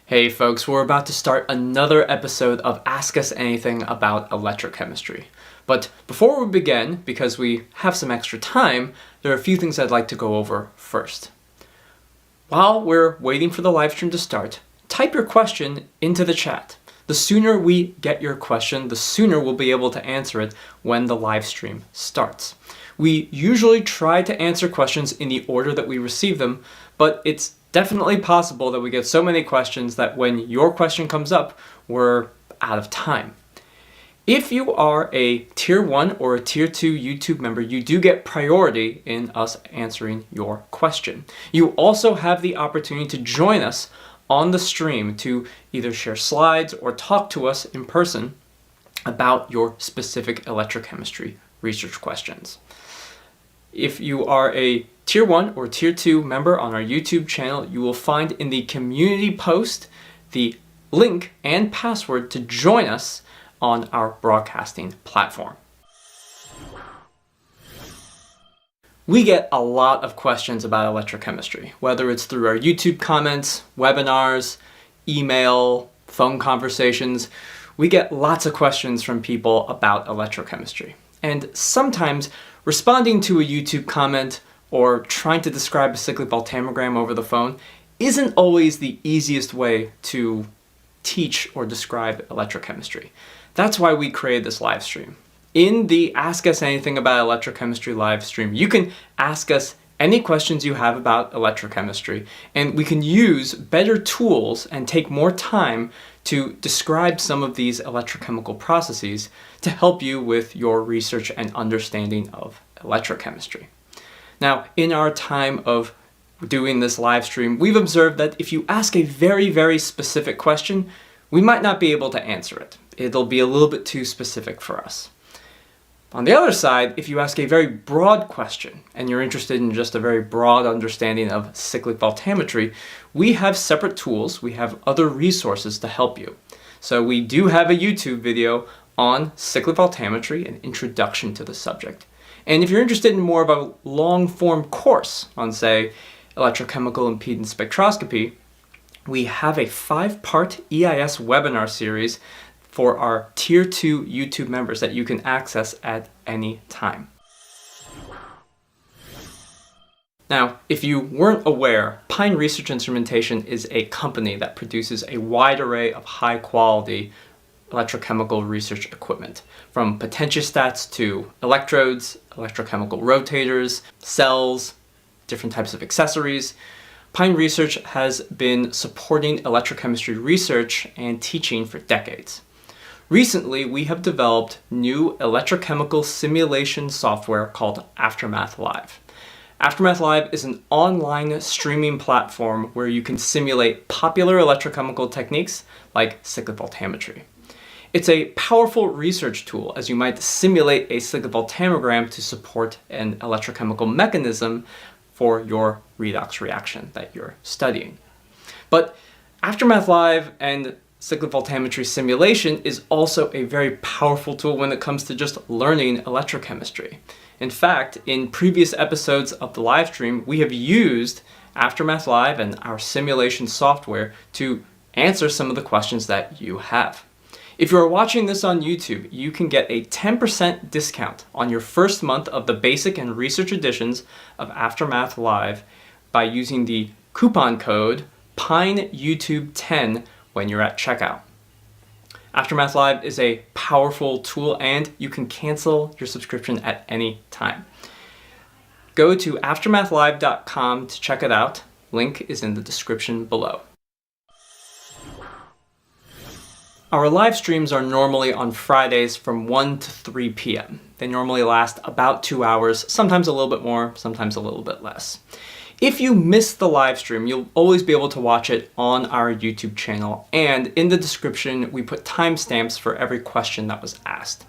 Hey folks, we're about to start another episode of Ask Us Anything about electrochemistry. But before we begin, because we have some extra time, there are a few things I'd like to go over first. While we're waiting for the live stream to start, type your question into the chat. The sooner we get your question, the sooner we'll be able to answer it when the live stream starts. We usually try to answer questions in the order that we receive them, but it's definitely possible that we get so many questions that when your question comes up, we're out of time. If you are a Tier 1 or a Tier 2 YouTube member, you do get priority in us answering your question. You also have the opportunity to join us on the stream to either share slides or talk to us in person about your specific electrochemistry research questions. If you are a Tier 1 or Tier 2 member on our YouTube channel, you will find in the community post the link and password to join us on our broadcasting platform. We get a lot of questions about electrochemistry, whether it's through our YouTube comments, webinars, email, phone conversations. We get lots of questions from people about electrochemistry. And sometimes responding to a YouTube comment or trying to describe a cyclic voltammogram over the phone isn't always the easiest way to teach or describe electrochemistry. That's why we created this live stream. In the Ask Us Anything About Electrochemistry live stream, you can ask us any questions you have about electrochemistry, and we can use better tools and take more time to describe some of these electrochemical processes to help you with your research and understanding of electrochemistry. Now, in our time of doing this live stream, we've observed that if you ask a very, very specific question, we might not be able to answer it. It'll be a little bit too specific for us. On the other side, if you ask a very broad question and you're interested in just a very broad understanding of cyclic voltammetry, we have separate tools, we have other resources to help you. So we do have a YouTube video on cyclic voltammetry, an introduction to the subject. And if you're interested in more of a long-form course on, say, electrochemical impedance spectroscopy, we have a 5-part EIS webinar series for our Tier 2 YouTube members that you can access at any time. Now, if you weren't aware, Pine Research Instrumentation is a company that produces a wide array of high-quality electrochemical research equipment, from potentiostats to electrodes, electrochemical rotators, cells, different types of accessories. Pine Research has been supporting electrochemistry research and teaching for decades. Recently, we have developed new electrochemical simulation software called Aftermath Live. Aftermath Live is an online streaming platform where you can simulate popular electrochemical techniques like cyclic voltammetry. It's a powerful research tool, as you might simulate a cyclic voltammogram to support an electrochemical mechanism for your redox reaction that you're studying. But Aftermath Live and cyclic voltammetry simulation is also a very powerful tool when it comes to just learning electrochemistry. In fact, in previous episodes of the live stream, we have used Aftermath Live and our simulation software to answer some of the questions that you have. If you're watching this on YouTube, you can get a 10% discount on your first month of the basic and research editions of Aftermath Live by using the coupon code PINEYouTube10 when you're at checkout. Aftermath Live is a powerful tool and you can cancel your subscription at any time. Go to aftermathlive.com to check it out. Link is in the description below. Our live streams are normally on Fridays from 1 to 3 p.m. They normally last about 2 hours, sometimes a little bit more, sometimes a little bit less. If you miss the live stream, you'll always be able to watch it on our YouTube channel, and in the description we put timestamps for every question that was asked.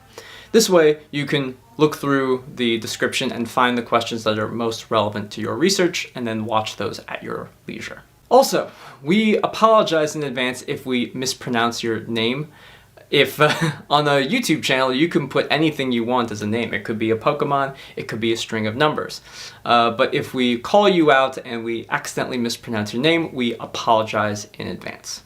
This way you can look through the description and find the questions that are most relevant to your research and then watch those at your leisure. Also, we apologize in advance if we mispronounce your name. If on a YouTube channel you can put anything you want as a name. It could be a Pokemon, it could be a string of numbers. But if we call you out and we accidentally mispronounce your name, we apologize in advance.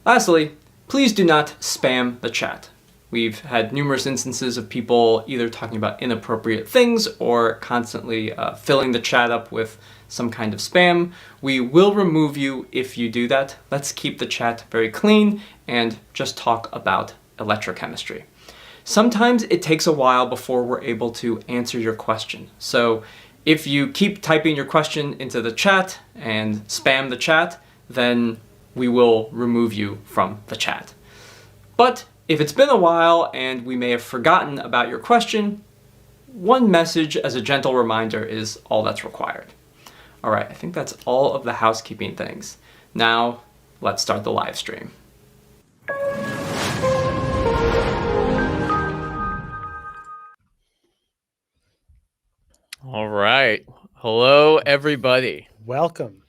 Lastly, please do not spam the chat. We've had numerous instances of people either talking about inappropriate things or constantly filling the chat up with some kind of spam. We will remove you if you do that. Let's keep the chat very clean and just talk about electrochemistry. Sometimes it takes a while before we're able to answer your question. So if you keep typing your question into the chat and spam the chat, then we will remove you from the chat. But if it's been a while and we may have forgotten about your question, one message as a gentle reminder is all that's required. All right, I think that's all of the housekeeping things. Now, let's start the live stream. All right. Hello, everybody. Welcome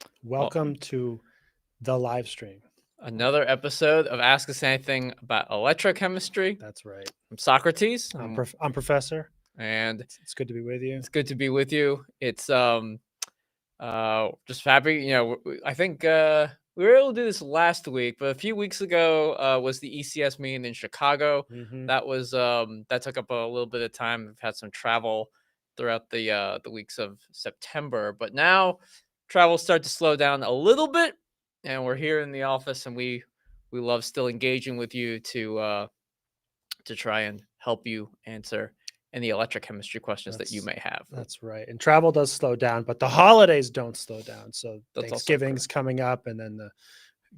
to the live stream. Another episode of Ask Us Anything about electrochemistry. That's right. I'm Socrates. I'm Professor. And it's good to be with you. It's good to be with you. It's just happy. I think we were able to do this last week, but a few weeks ago was the ECS meeting in Chicago. Mm-hmm. That was that took up a little bit of time. We've had some travel throughout the weeks of September, but now travel starts to slow down a little bit, and we're here in the office, and we love still engaging with you to try and help you answer any electrochemistry questions that you may have. That's right. And travel does slow down, but the holidays don't slow down. So That's Thanksgiving's coming up, and then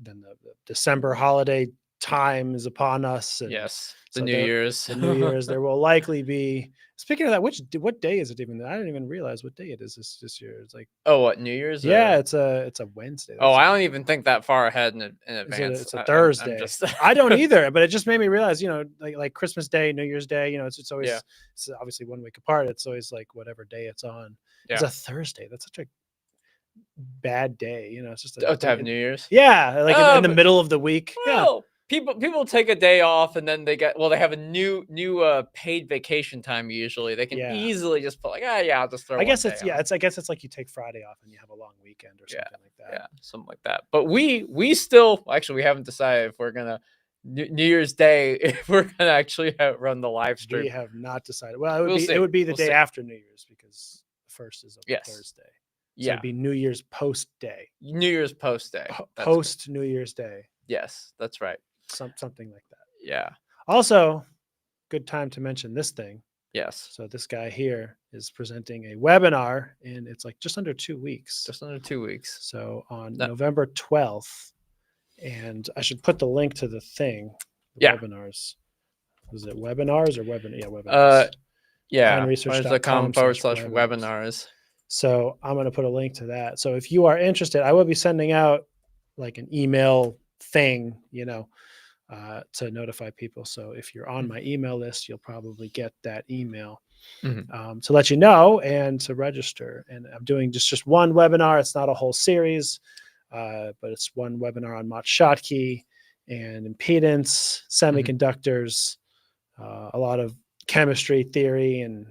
the December holiday time is upon us. And yes, so New Year's. The New Year's. There will likely be. Speaking of that, what day is it even? I didn't even realize what day it is this year. It's like, oh, what, New Year's? Yeah, it's a Wednesday. I don't even think that far ahead in advance. It's a Thursday. I don't either, but it just made me realize, like Christmas Day, New Year's Day, it's always it's obviously 1 week apart. It's always like whatever day it's on. Yeah. It's a Thursday. That's such a bad day. It's just to have New Year's. Yeah, like in the middle of the week. Well, people take a day off and then they have a new paid vacation time. Usually they can easily just put like, I'll just throw. I guess it's like you take Friday off and you have a long weekend or something like that. Yeah, something like that. But we still we haven't decided if we're gonna New Year's Day if we're gonna actually run the live stream. We have not decided. Well, it would be the day after New Year's because the first is a Thursday. So it'd be New Year's post day. New Year's post day. Post New Year's Day. Yes, that's right. Something like that. Yeah. Also, good time to mention this thing. Yes. So this guy here is presenting a webinar, and it's like just under 2 weeks. Just under 2 weeks. So on November 12th, and I should put the link to the thing. Webinars. Was it webinars or webinar? Yeah, webinars. PineResearch.com/webinars. So I'm going to put a link to that. So if you are interested, I will be sending out like an email thing, to notify people. So if you're on my email list, you'll probably get that email to let you know and to register. And I'm doing just one webinar. It's not a whole series, but it's one webinar on Mott Schottky and impedance, semiconductors, a lot of chemistry theory and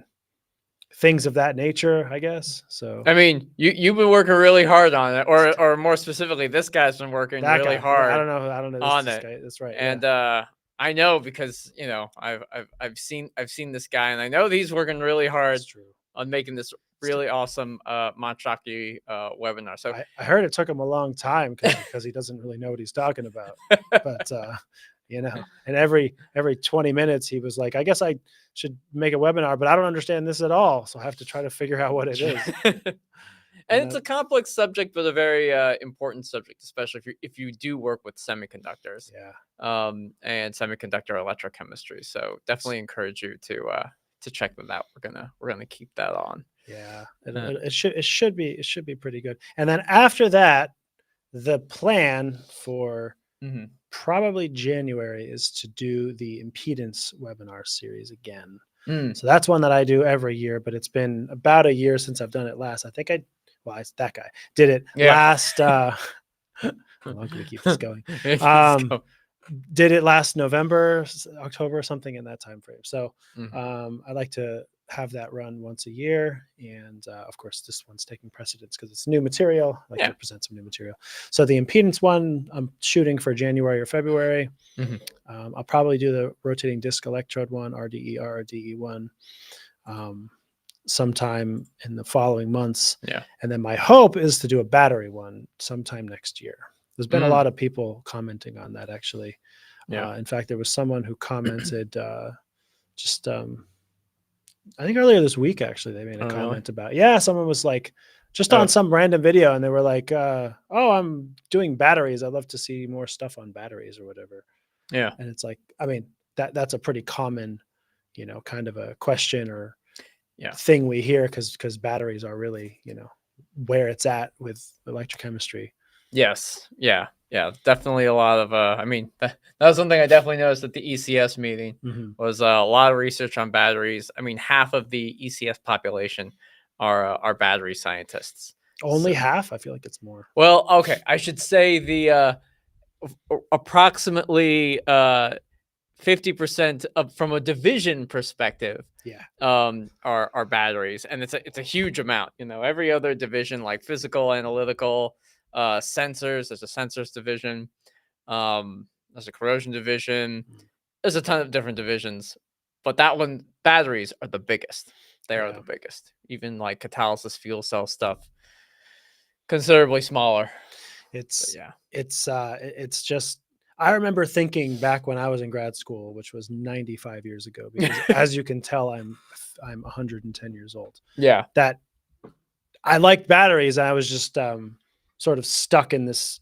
things of that nature, I guess. So I mean, you've been working really hard on it, or more specifically, this guy's been working really hard. I don't know on it. Guy. That's right. And I know because I've seen this guy, and I know he's working really hard on making this really awesome Mott Schottky webinar. So I heard it took him a long time because he doesn't really know what he's talking about. But and every 20 minutes he was like, I guess I should make a webinar, but I don't understand this at all. So I have to try to figure out what it is. And it's a complex subject, but a very important subject, especially if you do work with semiconductors. Yeah. And semiconductor electrochemistry. So definitely encourage you to check them out. We're gonna keep that on. Yeah. It should be pretty good. And then after that, the plan for probably January is to do the impedance webinar series again. So that's one that I do every year, but it's been about a year since I've done it last. I think it's that guy did it last. How long can we keep this going? Did it last November, October, something in that time frame. So I like to have that run once a year, and of course this one's taking precedence because it's new material. I like to present some new material. So the impedance one I'm shooting for January or February. I'll probably do the rotating disc electrode one, RDE one, sometime in the following months. And then my hope is to do a battery one sometime next year. There's been a lot of people commenting on that, actually. In fact, there was someone who commented just I think earlier this week, actually, they made a comment about, someone was like, just on some random video, and they were like, oh, I'm doing batteries. I'd love to see more stuff on batteries or whatever. And it's like, I mean, that's a pretty common, kind of a question or thing we hear, because batteries are really, where it's at with electrochemistry. Yes. Yeah. Definitely a lot of, I mean, that was something I definitely noticed at the ECS meeting was a lot of research on batteries. I mean, half of the ECS population are battery scientists. Only half? I feel like it's more. Well, okay. I should say the approximately 50% of, from a division perspective, are batteries, and it's a huge amount. Every other division, like physical, analytical, sensors, there's a sensors division, there's a corrosion division, there's a ton of different divisions, but that one, batteries are the biggest. They are the biggest. Even like catalysis, fuel cell stuff, considerably smaller. It's just, I remember thinking back when I was in grad school, which was 95 years ago, because as you can tell, I'm 110 years old. That I liked batteries. I was just sort of stuck in this,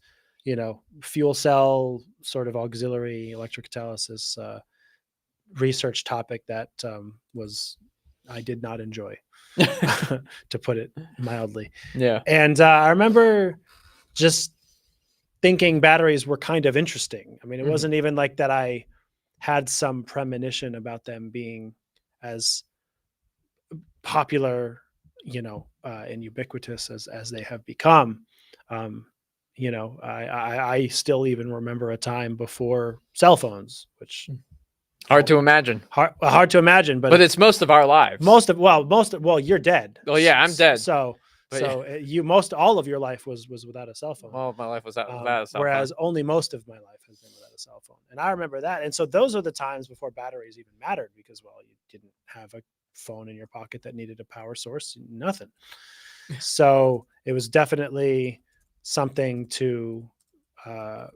fuel cell sort of auxiliary electrocatalysis research topic that I did not enjoy, to put it mildly. And I remember just thinking batteries were kind of interesting. I mean, it wasn't even like that I had some premonition about them being as popular, and ubiquitous as they have become. I still even remember a time before cell phones, which hard to imagine. Hard to imagine, but it's most of our lives. Well, you're dead. Oh yeah, I'm dead. So all of your life was without a cell phone. All of my life was without a cell phone. Whereas only most of my life has been without a cell phone. And I remember that. And so those are the times before batteries even mattered, because, well, you didn't have a phone in your pocket that needed a power source, nothing. So it was definitely something to I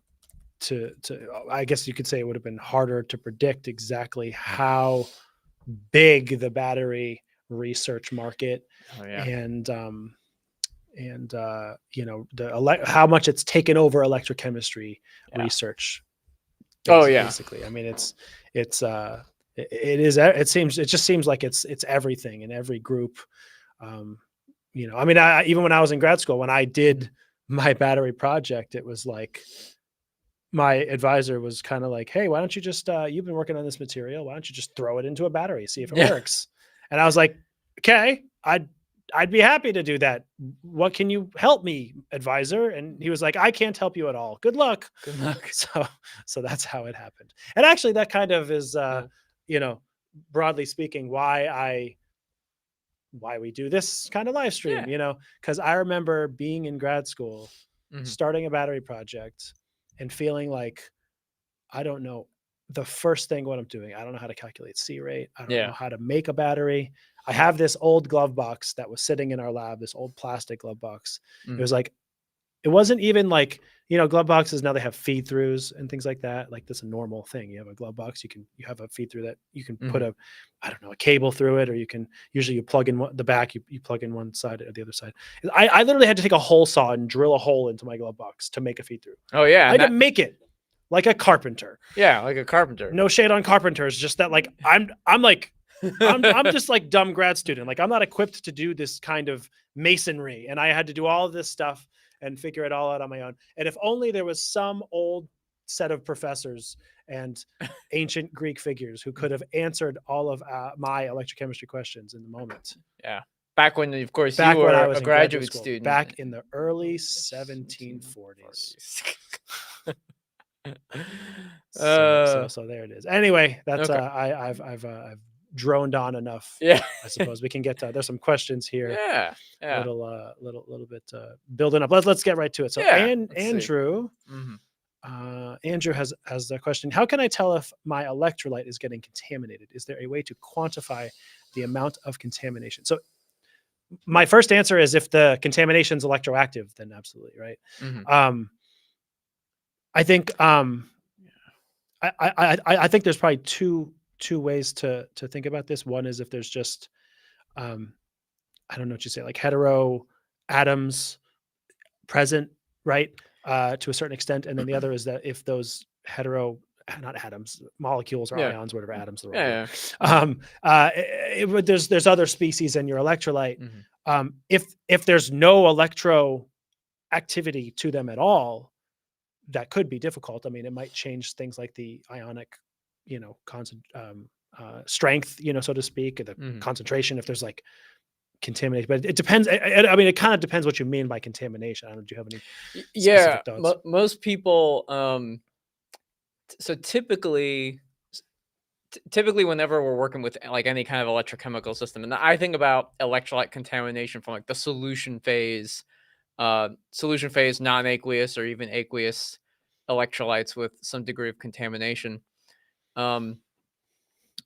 guess you could say it would have been harder to predict exactly how big the battery research market and how much it's taken over electrochemistry research. Basically. I mean, it just seems like it's everything in every group. I mean, even when I was in grad school, when I did my battery project, it was like, my advisor was kind of like, hey, why don't you just, you've been working on this material, why don't you just throw it into a battery, see if it works? And I was like, okay, I'd be happy to do that. What can you help me, advisor? And he was like, I can't help you at all. Good luck. So that's how it happened. And actually that kind of is, broadly speaking, why we do this kind of live stream, because I remember being in grad school, starting a battery project, and feeling like, I don't know the first thing what I'm doing. I don't know how to calculate C rate. I don't know how to make a battery. I have this old glove box that was sitting in our lab, this old plastic glove box. It was like, it wasn't even like, glove boxes now, they have feed throughs and things like that. Like, that's a normal thing. You have a glove box, you have a feed through that you can put a cable through it, or usually you plug in the back, you plug in one side or the other side. I literally had to take a hole saw and drill a hole into my glove box to make a feed through. Oh yeah. I didn't make it like a carpenter. Yeah. Like a carpenter. No shade on carpenters. Just that, like, I'm just like dumb grad student. Like, I'm not equipped to do this kind of masonry. And I had to do all of this stuff and figure it all out on my own. And if only there was some old set of professors and ancient Greek figures who could have answered all of my electrochemistry questions in the moment. Yeah. Back when, of course, you were a graduate student. Back in the early 1740s. So there it is. Anyway, that's okay. I've droned on enough. Yeah. I suppose we can get to. There's some questions here. Yeah. A little bit building up. Let's get right to it. So, Yeah. Let's see. Andrew. Andrew has a question. How can I tell if my electrolyte is getting contaminated? Is there a way to quantify the amount of contamination? So my first answer is if the contamination is electroactive, then absolutely, right? I think I think there's probably two ways to think about this. One is if there's just I don't know what you say, like hetero atoms present, right? To a certain extent. And then the other is that if those not atoms, molecules or ions, whatever, atoms are there's other species in your electrolyte. If there's no electro activity to them at all, that could be difficult. I mean, it might change things like the ionic, strength, so to speak, the concentration, if there's like contamination, but it depends. I mean, it kind of depends what you mean by contamination. I don't know, do you have any specific thoughts? Most people, so typically whenever we're working with like any kind of electrochemical system, and I think about electrolyte contamination from like the solution phase, non-aqueous or even aqueous electrolytes with some degree of contamination.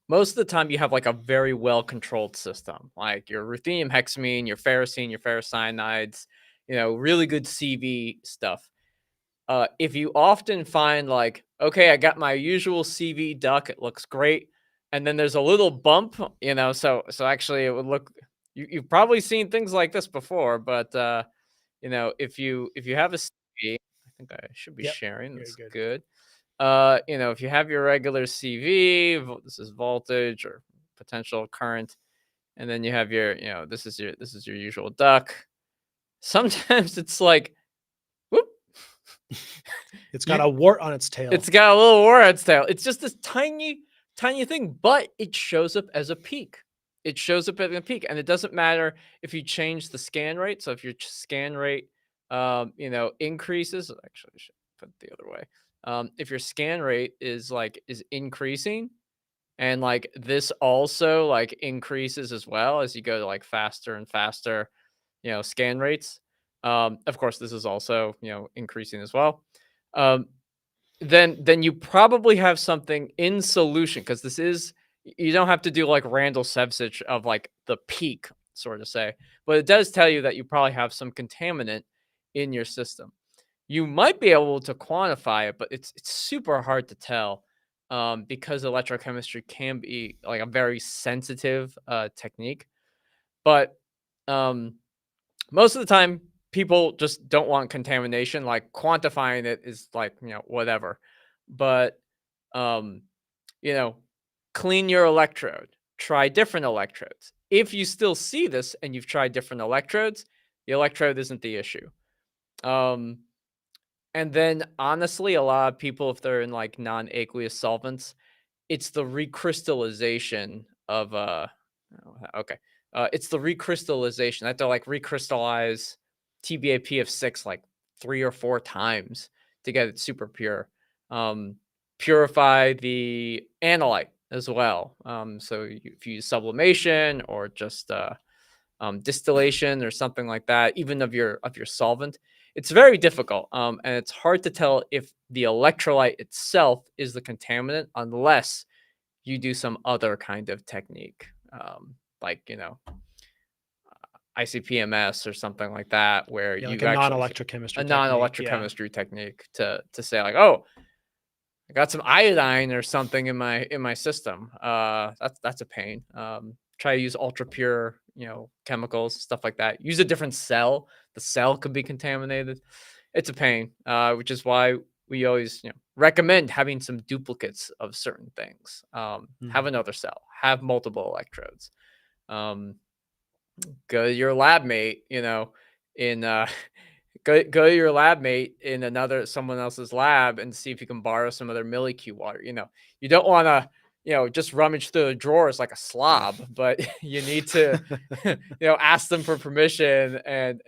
Most of the time you have like a very well-controlled system, like your ruthenium hexamine, your ferrocene, your ferrocyanides, really good CV stuff. If you often find like, okay, I got my usual CV duct, it looks great, and then there's a little bump, so actually it would look, you've probably seen things like this before, but if you have a CV, I think I should be sharing. That's good. If you have your regular CV, this is voltage or potential current, and then you have your, this is your usual duct. Sometimes it's like, whoop. It's got a wart on its tail. It's got a little wart on its tail. It's just this tiny thing, but it shows up as a peak. It shows up as a peak, and it doesn't matter if you change the scan rate. So if your scan rate, increases, actually I should put it the other way. If your scan rate is increasing, and like this also like increases as well as you go to like faster and faster, scan rates. Of course, this is also, increasing as well. Then you probably have something in solution, because this is, you don't have to do like Randall Sevcich of like the peak, sort of say, but it does tell you that you probably have some contaminant in your system. You might be able to quantify it, but it's super hard to tell, because electrochemistry can be like a very sensitive technique. But most of the time, people just don't want contamination. Like quantifying it is like, whatever. But clean your electrode. Try different electrodes. If you still see this and you've tried different electrodes, the electrode isn't the issue. And then honestly, a lot of people, if they're in like non-aqueous solvents, it's the recrystallization of it's the recrystallization. They have to like recrystallize TBAP of 6 like 3 or 4 times to get it super pure. Purify the analyte as well. So if you use sublimation or just distillation or something like that, even of your solvent, it's very difficult, and it's hard to tell if the electrolyte itself is the contaminant unless you do some other kind of technique, like ICP-MS or something like that, where you like a non-electrochemistry technique to say like, oh, I got some iodine or something in my system. That's a pain. Try to use ultra pure, chemicals, stuff like that. Use a different cell. The cell could be contaminated. It's a pain, which is why we always, recommend having some duplicates of certain things. Have another cell. Have multiple electrodes. Go to your lab mate, in go to your lab mate in someone else's lab and see if you can borrow some of their milliQ water. You don't want to, just rummage through the drawers like a slob, but you need to, ask them for permission and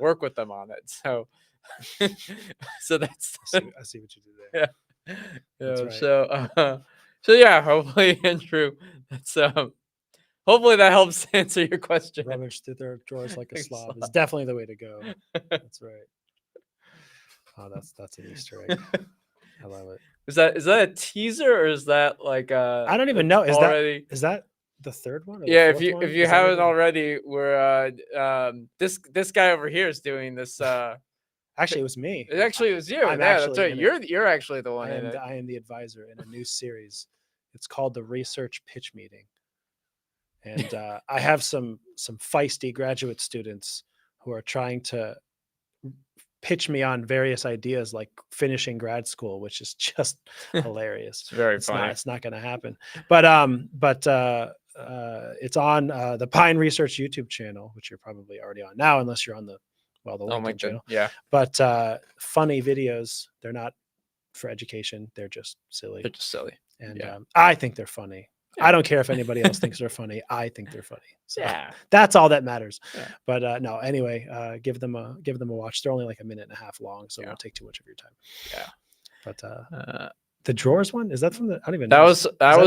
work with them on it. So, so that's, I see what you did there. yeah. That's right. So, So yeah, hopefully, Andrew, that's hopefully that helps answer your question. Rummage through their drawers like a Like a slob is slob. definitely the way to go. That's right. Oh, that's an Easter egg. I love it. Is that a teaser, or is that like I don't even it's know. already? Is that the third one or the Yeah, fourth one? if you Is that haven't already? already, we're this guy over here is doing this. Actually, it was me. It actually was you. I'm Yeah, that's actually right. in it. You're actually the one in it. I am the advisor in a new series. It's called the Research Pitch Meeting, and I have some feisty graduate students who are trying to pitch me on various ideas like finishing grad school, which is just hilarious. It's very It's funny. not going to happen. But it's on the Pine Research YouTube channel, which you're probably already on now, unless you're on the LinkedIn channel. Yeah, But funny videos. They're not for education. They're just silly. they're just silly. And Yeah. I think they're funny. Yeah. I don't care if anybody else thinks they're funny. I think they're funny. So Yeah, that's all that matters. Yeah. But no, anyway, give them a watch. They're only like a minute and a half long, so it won't take too much of your time. Yeah. But the drawers one, is that from the? I don't even that know. was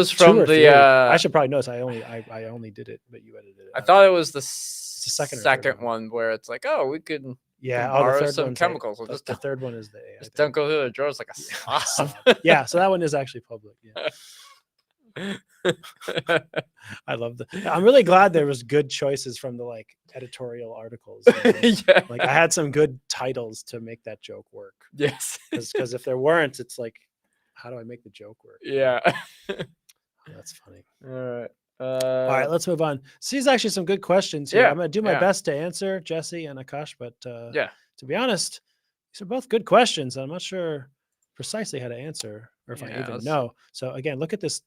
from the. I should probably notice. I only did it, but you edited it. I thought it was the second one where it's like, oh, we could yeah, borrow the third some chemicals. We'll the third one is the just don't go through the drawers like a slob. Yeah, so that one is actually public. Yeah. I love I'm really glad there was good choices from the like editorial articles. Yeah. Like I had some good titles to make that joke work. Yes. Because if there weren't, it's like, how do I make the joke work? Yeah. Oh, that's funny. All right. All right, let's move on. So these are actually some good questions here. Yeah, I'm going to do my best to answer, Jesse and Akash, but yeah, to be honest, these are both good questions. I'm not sure precisely how to answer or if I even know. So again, look at this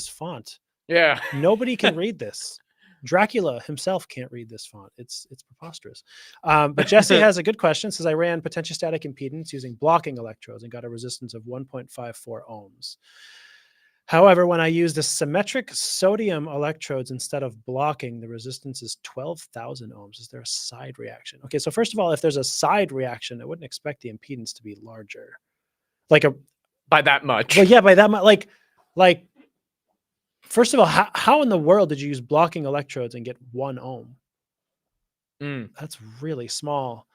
font. Yeah. Nobody can read this. Dracula himself can't read this font. It's preposterous. But Jesse has a good question. Says, I ran potentiostatic impedance using blocking electrodes and got a resistance of 1.54 ohms. However, when I use the symmetric sodium electrodes instead of blocking, the resistance is 12,000 ohms. Is there a side reaction? Okay, so first of all, if there's a side reaction, I wouldn't expect the impedance to be larger. By that much. Well, yeah, by that much. Like, first of all, how in the world did you use blocking electrodes and get 1 ohm? That's really small.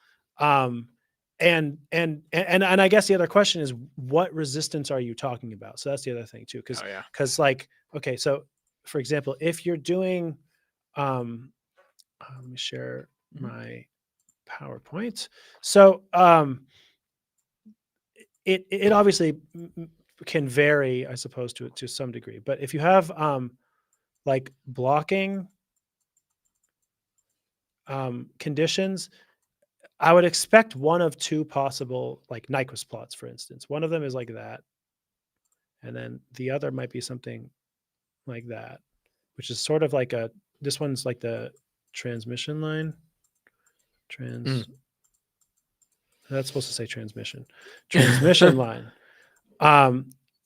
And I guess the other question is, what resistance are you talking about? So that's the other thing too, because like, okay, so for example, if you're doing, let me share my PowerPoint. So it obviously can vary, I suppose, to some degree. But if you have like blocking conditions, I would expect one of two possible, like Nyquist plots, for instance. One of them is like that, and then the other might be something like that, which is sort of like this one's like the transmission line. That's supposed to say transmission line.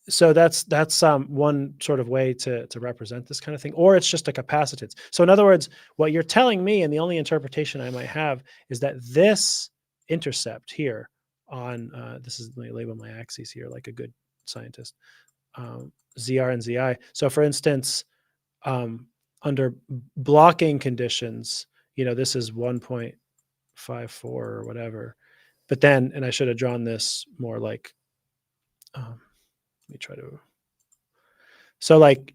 So that's one sort of way to represent this kind of thing, or it's just a capacitance. So in other words, what you're telling me, and the only interpretation I might have, is that this intercept here on this is, let me label my axes here like a good scientist, ZR and ZI. So for instance, under blocking conditions, this is 1.54 or whatever, but then, and I should have drawn this more like, let me try to, so like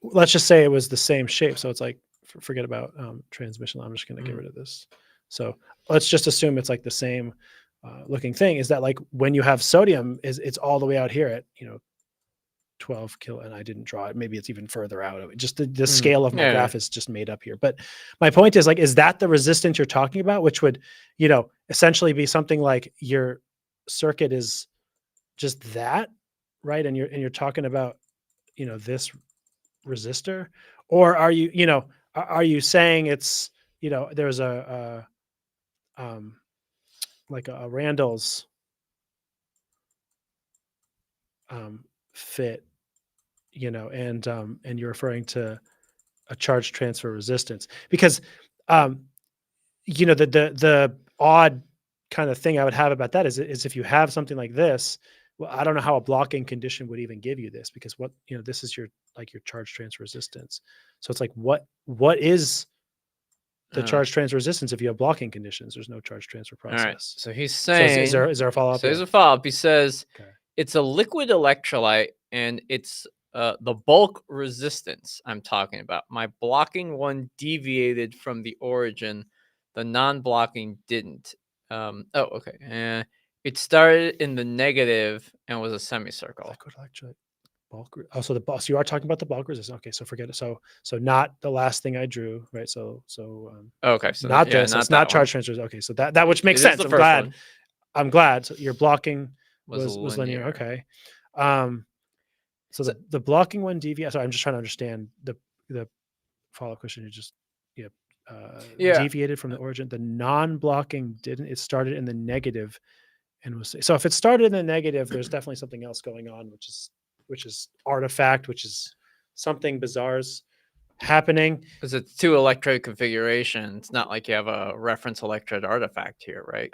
let's just say it was the same shape. So it's like, forget about transmission. I'm just going to get rid of this. So let's just assume it's like the same looking thing. Is that like when you have sodium, it's all the way out here at, 12 kilo, and I didn't draw it. Maybe it's even further out. Just the scale of my graph is just made up here. But my point is, like, is that the resistance you're talking about, which would, essentially be something like your circuit is just that, right? And you're talking about, this resistor, or are you, are you saying it's, there's a like a Randall's fit, and you're referring to a charge transfer resistance, because the odd kind of thing I would have about that is if you have something like this, well, I don't know how a blocking condition would even give you this, because what, this is your charge transfer resistance. So it's like, what is the charge transfer resistance if you have blocking conditions? There's no charge transfer All right. process. So he's So saying, is there a follow up? so there's a follow-up. He says Okay. it's a liquid electrolyte, and it's the bulk resistance I'm talking about. My blocking one deviated from the origin. The non-blocking didn't. Okay. It started in the negative and was a semicircle. Liquid electrolyte. Bulk. Oh, so you are talking about the bulk resistance. Okay, so forget it. So not the last thing I drew, right? So Okay, so not yeah, this. Not It's that not one. charge transfers. Okay, so that which makes It is sense. the first one. I'm glad. So your blocking Was was linear. linear. Okay. So the blocking one deviated. Sorry, I'm just trying to understand the follow-up question. You just deviated from the origin. The non-blocking didn't. It started in the negative, and was so. If it started in the negative, there's definitely something else going on, which is artifact, which is something bizarre's happening. Because it's 2 electrode configuration. It's not like you have a reference electrode artifact here, right?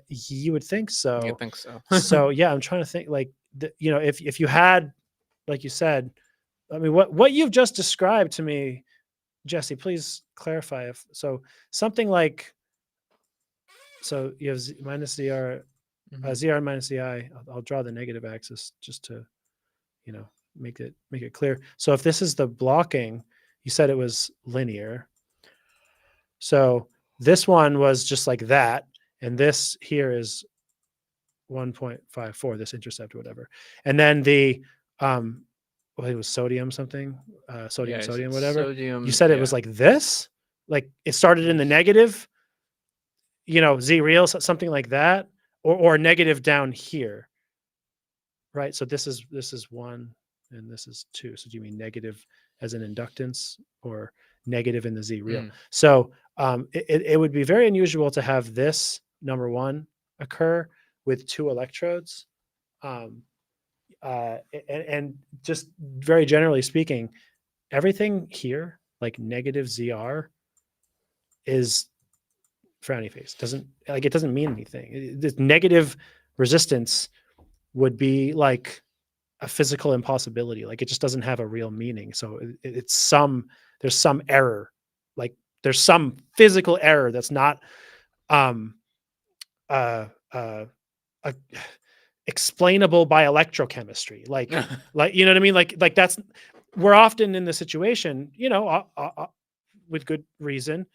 You would think so. You think so? So yeah, I'm trying to think, like, if you had, like you said, I mean, what you've just described to me, Jesse, please clarify if so. Something like, so you have minus ZR, ZR minus ZI. I'll draw the negative axis just to, make it clear. So if this is the blocking, you said it was linear. So this one was just like that, and this here is 1.54, this intercept or whatever. And then the it was sodium something, sodium, whatever. Sodium, you said it was like this, like it started in the negative, Z real, something like that, or negative down here, right? So this is 1 and this is 2. So do you mean negative as an inductance, or negative in the Z real? So it would be very unusual to have this number 1 occur with 2 electrodes. And just very generally speaking, everything here, like negative ZR, is frowny face. It doesn't mean anything. This negative resistance would be like a physical impossibility. Like, it just doesn't have a real meaning. So there's some error, like there's some physical error that's not explainable by electrochemistry. Like, you know what I mean? Like that's, we're often in the situation, with good reason,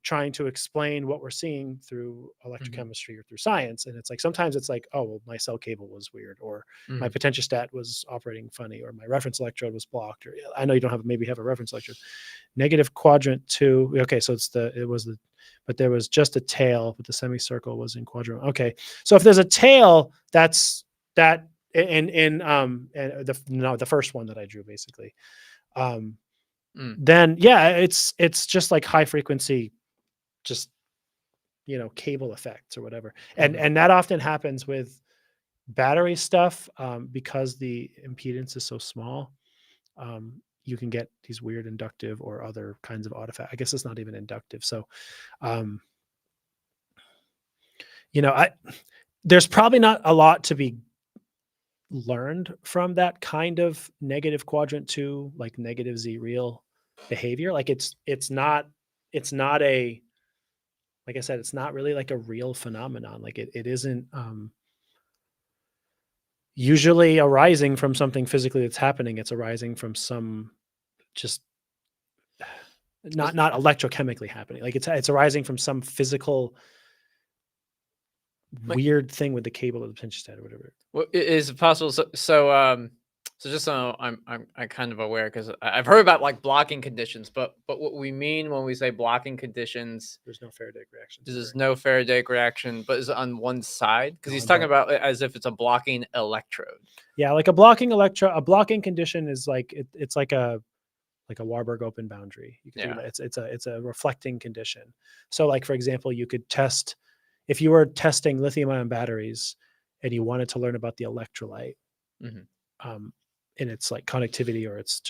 trying to explain what we're seeing through electrochemistry or through science. And it's like, sometimes it's like, oh, well, my cell cable was weird, or my potentiostat was operating funny, or my reference electrode was blocked, or I know you don't have a reference electrode. Negative quadrant 2. Okay. So but there was just a tail, but the semicircle was in quadrant. Okay. So if there's a tail, that's that the first one that I drew, basically. Then yeah, it's just like high frequency, just cable effects or whatever, and that often happens with battery stuff, because the impedance is so small. You can get these weird inductive or other kinds of artifact. I guess it's not even inductive. So there's probably not a lot to be learned from that kind of negative quadrant 2, like negative Z real behavior. Like it's not a, like I said, it's not really like a real phenomenon. Like it isn't usually arising from something physically that's happening. It's arising from some just not electrochemically happening. Like it's arising from some physical weird thing with the cable or the potentiostat or whatever. Well, is it possible? So just so I'm kind of aware, because I've heard about like blocking conditions, but what we mean when we say blocking conditions, there's no Faraday reaction. There's no Faraday reaction, but is it on one side? Because he's talking about it as if it's a blocking electrode. Yeah, like a blocking condition is like it's like a Warburg open boundary. You can think about it. It's a reflecting condition. So like, for example, you could test, if you were testing lithium ion batteries and you wanted to learn about the electrolyte, and it's like conductivity, or it's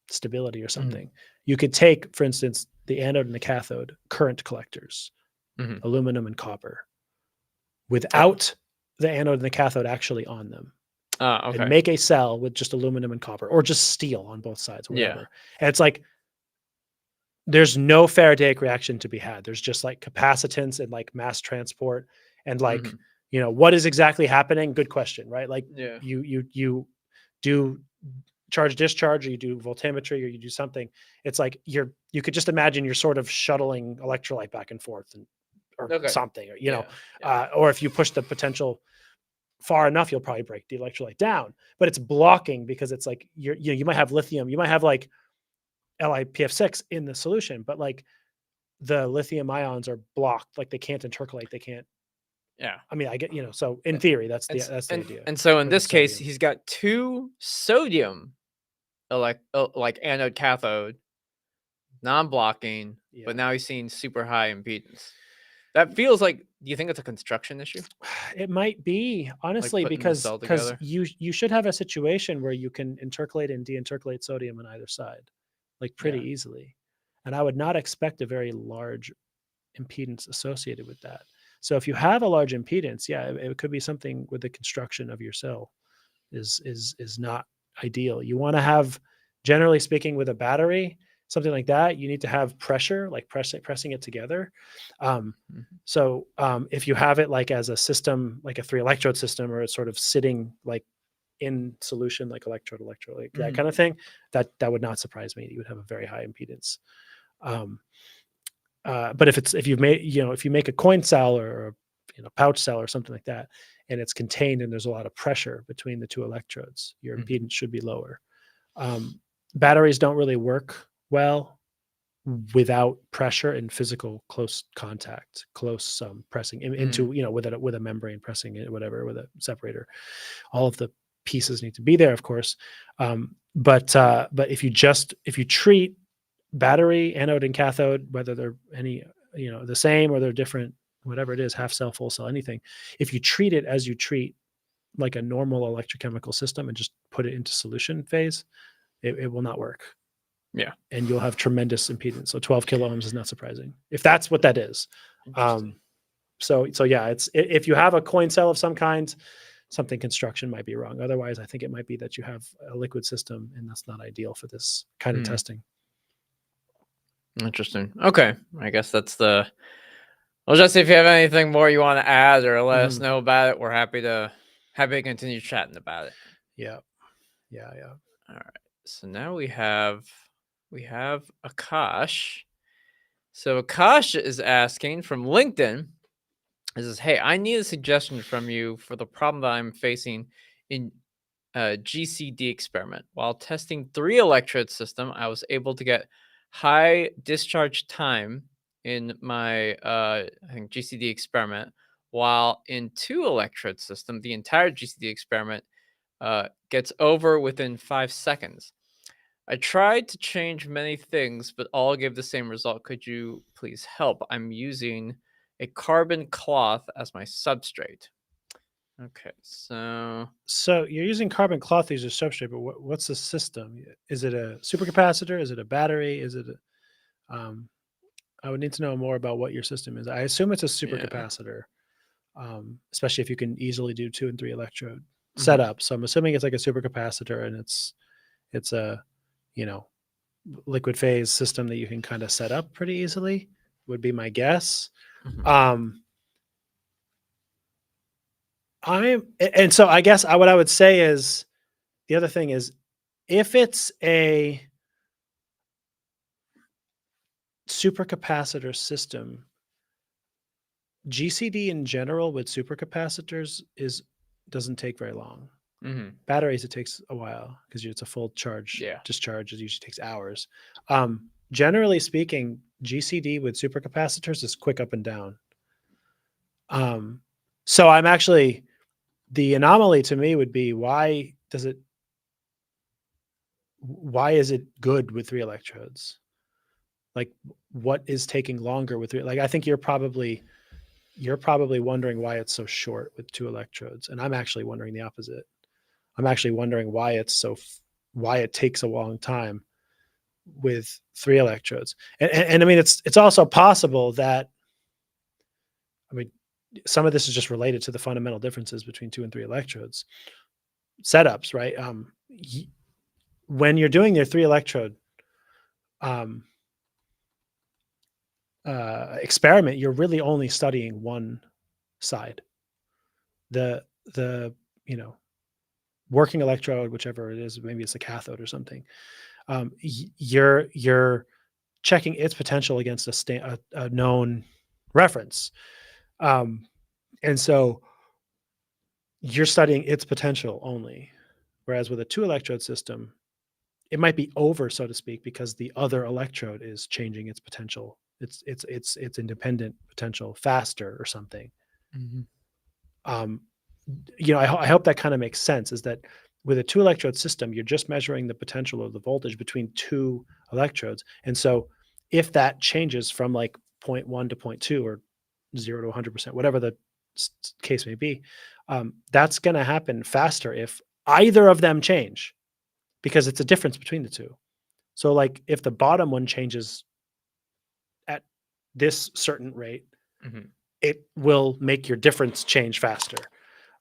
stability or something. You could take, for instance, the anode and the cathode current collectors, aluminum and copper, without the anode and the cathode actually on them. Okay. And make a cell with just aluminum and copper, or just steel on both sides, whatever. Yeah. And it's like, there's no Faradaic reaction to be had. There's just like capacitance and like mass transport and like, Mhm. What is exactly happening? Good question, right? Like Yeah. you do charge discharge, or you do voltammetry, or you do something. It's like you could just imagine you're sort of shuttling electrolyte back and forth or Okay. something, or, Yeah. or if you push the potential far enough, you'll probably break the electrolyte down, but it's blocking because it's like you might have lithium, you might have like LiPF6 in the solution, but like the lithium ions are blocked, like they can't intercalate, they can't. Yeah. I mean, I get, so in theory, that's And, the idea. and so in Or the this case, sodium. he's got 2 sodium like anode cathode non-blocking, Yeah. but now he's seeing super high impedance. That feels like, do you think it's a construction issue? It might be, honestly, putting the because cell together? you should have a situation where you can intercalate and deintercalate sodium on either side, like pretty Yeah. easily. And I would not expect a very large impedance associated with that. So if you have a large impedance, yeah, it could be something with the construction of your cell is not ideal. You want to have, generally speaking, with a battery, something like that, you need to have pressure, like pressing it together. Mhm. So if you have it like as a system, like a 3 electrode system, or it's sort of sitting like in solution, like electrode, like that Mhm. kind of thing, that would not surprise me. You would have a very high impedance. But if you make a coin cell or pouch cell or something like that, and it's contained and there's a lot of pressure between the 2 electrodes, your Mhm. impedance should be lower. Batteries don't really work well without pressure and physical close contact, close pressing into with a membrane, pressing it, whatever, with a separator. All of the pieces need to be there, of course. But if you treat battery, anode and cathode, whether they're the same or they're different, whatever it is, half cell, full cell, anything, if you treat it as you treat like a normal electrochemical system and just put it into solution phase, it will not work. Yeah. And you'll have tremendous impedance. So 12 kilo ohms is not surprising if that's what that is. Interesting. So yeah, if you have a coin cell of some kind, something construction might be wrong. Otherwise, I think it might be that you have a liquid system, and that's not ideal for this kind of testing. Interesting. Okay. I guess that's the. Well, just if you have anything more you want to add or let us know about it, we're happy to continue chatting about it. Yeah. All right. So now we have Akash. So Akash is asking from LinkedIn. He says, "Hey, I need a suggestion from you for the problem that I'm facing in GCD experiment. While testing 3 electrode system, I was able to get high discharge time in my I think GCD experiment, while in 2 electrode system, the entire GCD experiment gets over within 5 seconds. I tried to change many things, but all gave the same result. Could you please help? I'm using a carbon cloth as my substrate." Okay, so you're using carbon cloth as your substrate, but what's the system? Is it a supercapacitor? Is it a battery? Is it I would need to know more about what your system is. I assume it's a supercapacitor, especially if you can easily do 2 and 3 electrode setup. So I'm assuming it's like a supercapacitor, and it's a liquid phase system that you can kind of set up pretty easily, would be my guess. And so I guess what I would say is, the other thing is, if it's a supercapacitor system, GCD in general with supercapacitors doesn't take very long. Batteries, it takes a while because it's a full charge. Yeah. Discharge, it usually takes hours. Generally speaking, GCD with supercapacitors is quick up and down. So I'm actually, the anomaly to me would be, why is it good with 3 electrodes? Like, what is taking longer with 3? Like, I think you're probably wondering why it's so short with 2 electrodes, and I'm actually wondering the opposite. I'm actually wondering why it takes a long time with 3 electrodes. And I mean, it's also possible that, I mean, some of this is just related to the fundamental differences between 2 and 3 electrodes setups, right? When you're doing your 3 electrode experiment, you're really only studying one side. The working electrode, whichever it is, maybe it's a cathode or something. You're checking its potential against a known reference, and so you're studying its potential only. Whereas with a 2 electrode system, it might be over, so to speak, because the other electrode is changing its potential, its independent potential faster or something. I hope that kind of makes sense, is that with a 2 electrode system, you're just measuring the potential of the voltage between 2 electrodes. And so if that changes from like 0.1 to 0.2 or 0 to 100%, whatever the case may be, that's going to happen faster if either of them change, because it's a difference between the two. So like if the bottom one changes at this certain rate, it will make your difference change faster.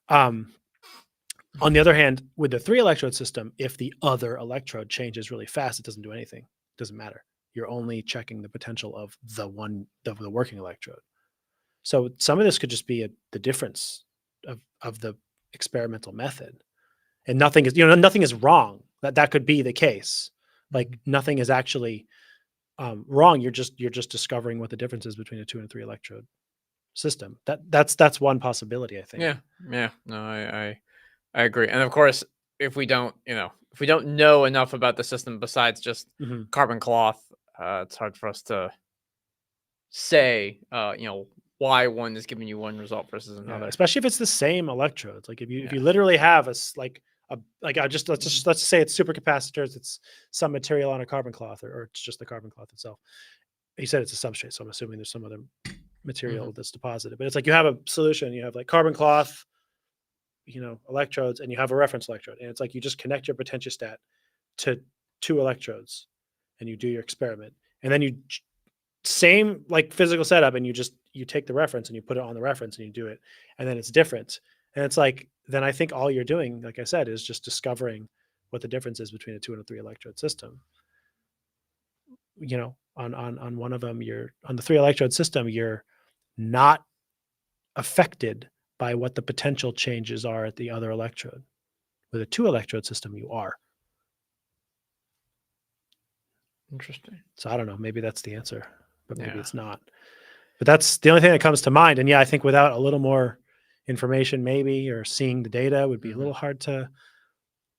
On the other hand, with the 3 electrode system, if the other electrode changes really fast, it doesn't do anything. It doesn't matter. You're only checking the potential of the working electrode. So some of this could just be the difference of the experimental method, and nothing is wrong. That could be the case. Like nothing is actually wrong. You're just discovering what the difference is between a 2 and 3 electrode system. That's one possibility, I think. Yeah. No, I agree. And of course, if we don't know enough about the system besides just carbon cloth, it's hard for us to say, why one is giving you one result versus another. Yeah, especially if it's the same electrodes. Like if you literally have let's say it's supercapacitors, it's some material on a carbon cloth, or it's just the carbon cloth itself. You said it's a substrate, so I'm assuming there's some other material that's deposited. But it's like you have a solution, you have like carbon cloth, electrodes, and you have a reference electrode, and it's like you just connect your potentiostat to 2 electrodes, and you do your experiment, and then you same like physical setup, and you take the reference and you put it on the reference and you do it, and then it's different. And it's like, then I think all you're doing, like I said, is just discovering what the difference is between a 2 and a 3 electrode system. On one of them, on the 3 electrode system, you're not affected by what the potential changes are at the other electrode. With a 2 electrode system, you are. Interesting. So I don't know, maybe that's the answer, but maybe it's not. But that's the only thing that comes to mind. And I think without a little more information, maybe, or seeing the data, would be a little hard to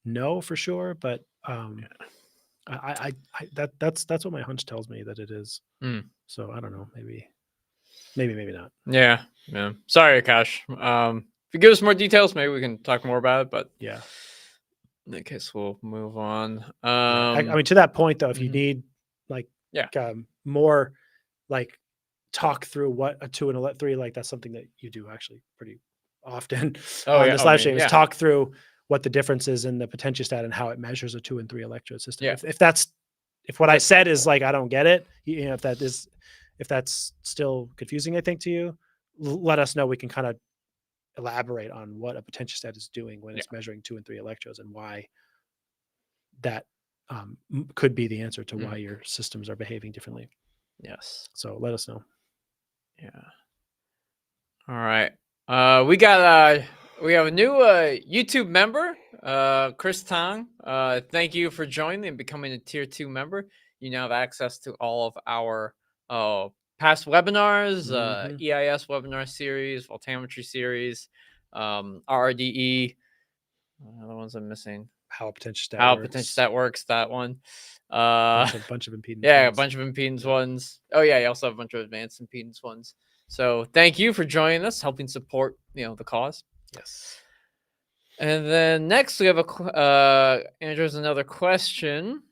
know for sure. But that's what my hunch tells me that it is. So I don't know, maybe not. Yeah. Sorry, Akash. If you give us more details, maybe we can talk more about it. But yeah, in that case, we'll move on. I mean, to that point though, if you need more like talk through what a 2 and a 3, like that's something that you do actually pretty often on this live stream, is talk through what the difference is in the potentiostat and how it measures a 2 and 3 electrode system. Yeah. If what I said is like, I don't get it, if that's still confusing, I think, to you, let us know. We can kind of elaborate on what a potentiostat is doing when it's measuring 2 and 3 electrodes, and why that could be the answer to why your systems are behaving differently. Yes. So let us know. Yeah. All right. We have a new YouTube member, Chris Tong. Thank you for joining and becoming a tier 2 member. You now have access to all of our past webinars, EIS webinar series, voltammetry series, RRDE. The ones I'm missing. How a potentiostat works. That one. Bunch of impedance. Yeah, a bunch of impedance ones. Oh yeah, you also have a bunch of advanced impedance ones. So thank you for joining us, helping support the cause. Yes. And then next we have Andrew's another question.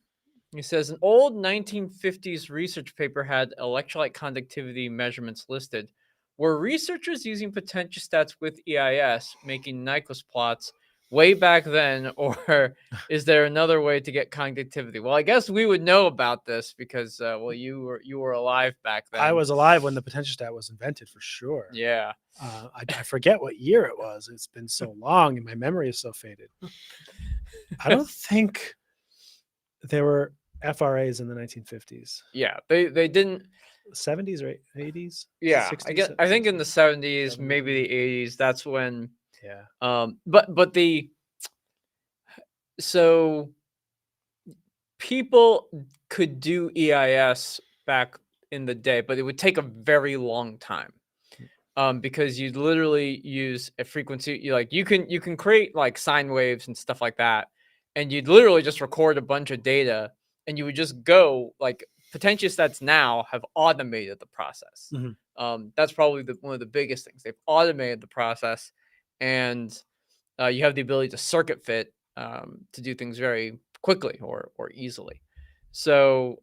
He says an old 1950s research paper had electrolyte conductivity measurements listed. Were researchers using potentiostats with EIS making Nyquist plots way back then, or is there another way to get conductivity? Well, I guess we would know about this because well, you were alive back then. I was alive when the potentiostat was invented, for sure. Yeah. I forget what year it was. It's been so long, and my memory is so faded. I don't think there were FRAs in the 1950s. Yeah. They didn't. 70s or 80s? Yeah. 60s, I think in the 60s, 70s, maybe the 80s. That's when. Yeah. But so people could do EIS back in the day, but it would take a very long time. Because you'd literally use a frequency. You can create like sine waves and stuff like that, and you'd literally just record a bunch of data, and you would just go like potentiostats now have automated the process. That's probably one of the biggest things. They've automated the process, and you have the ability to circuit fit to do things very quickly or easily. So,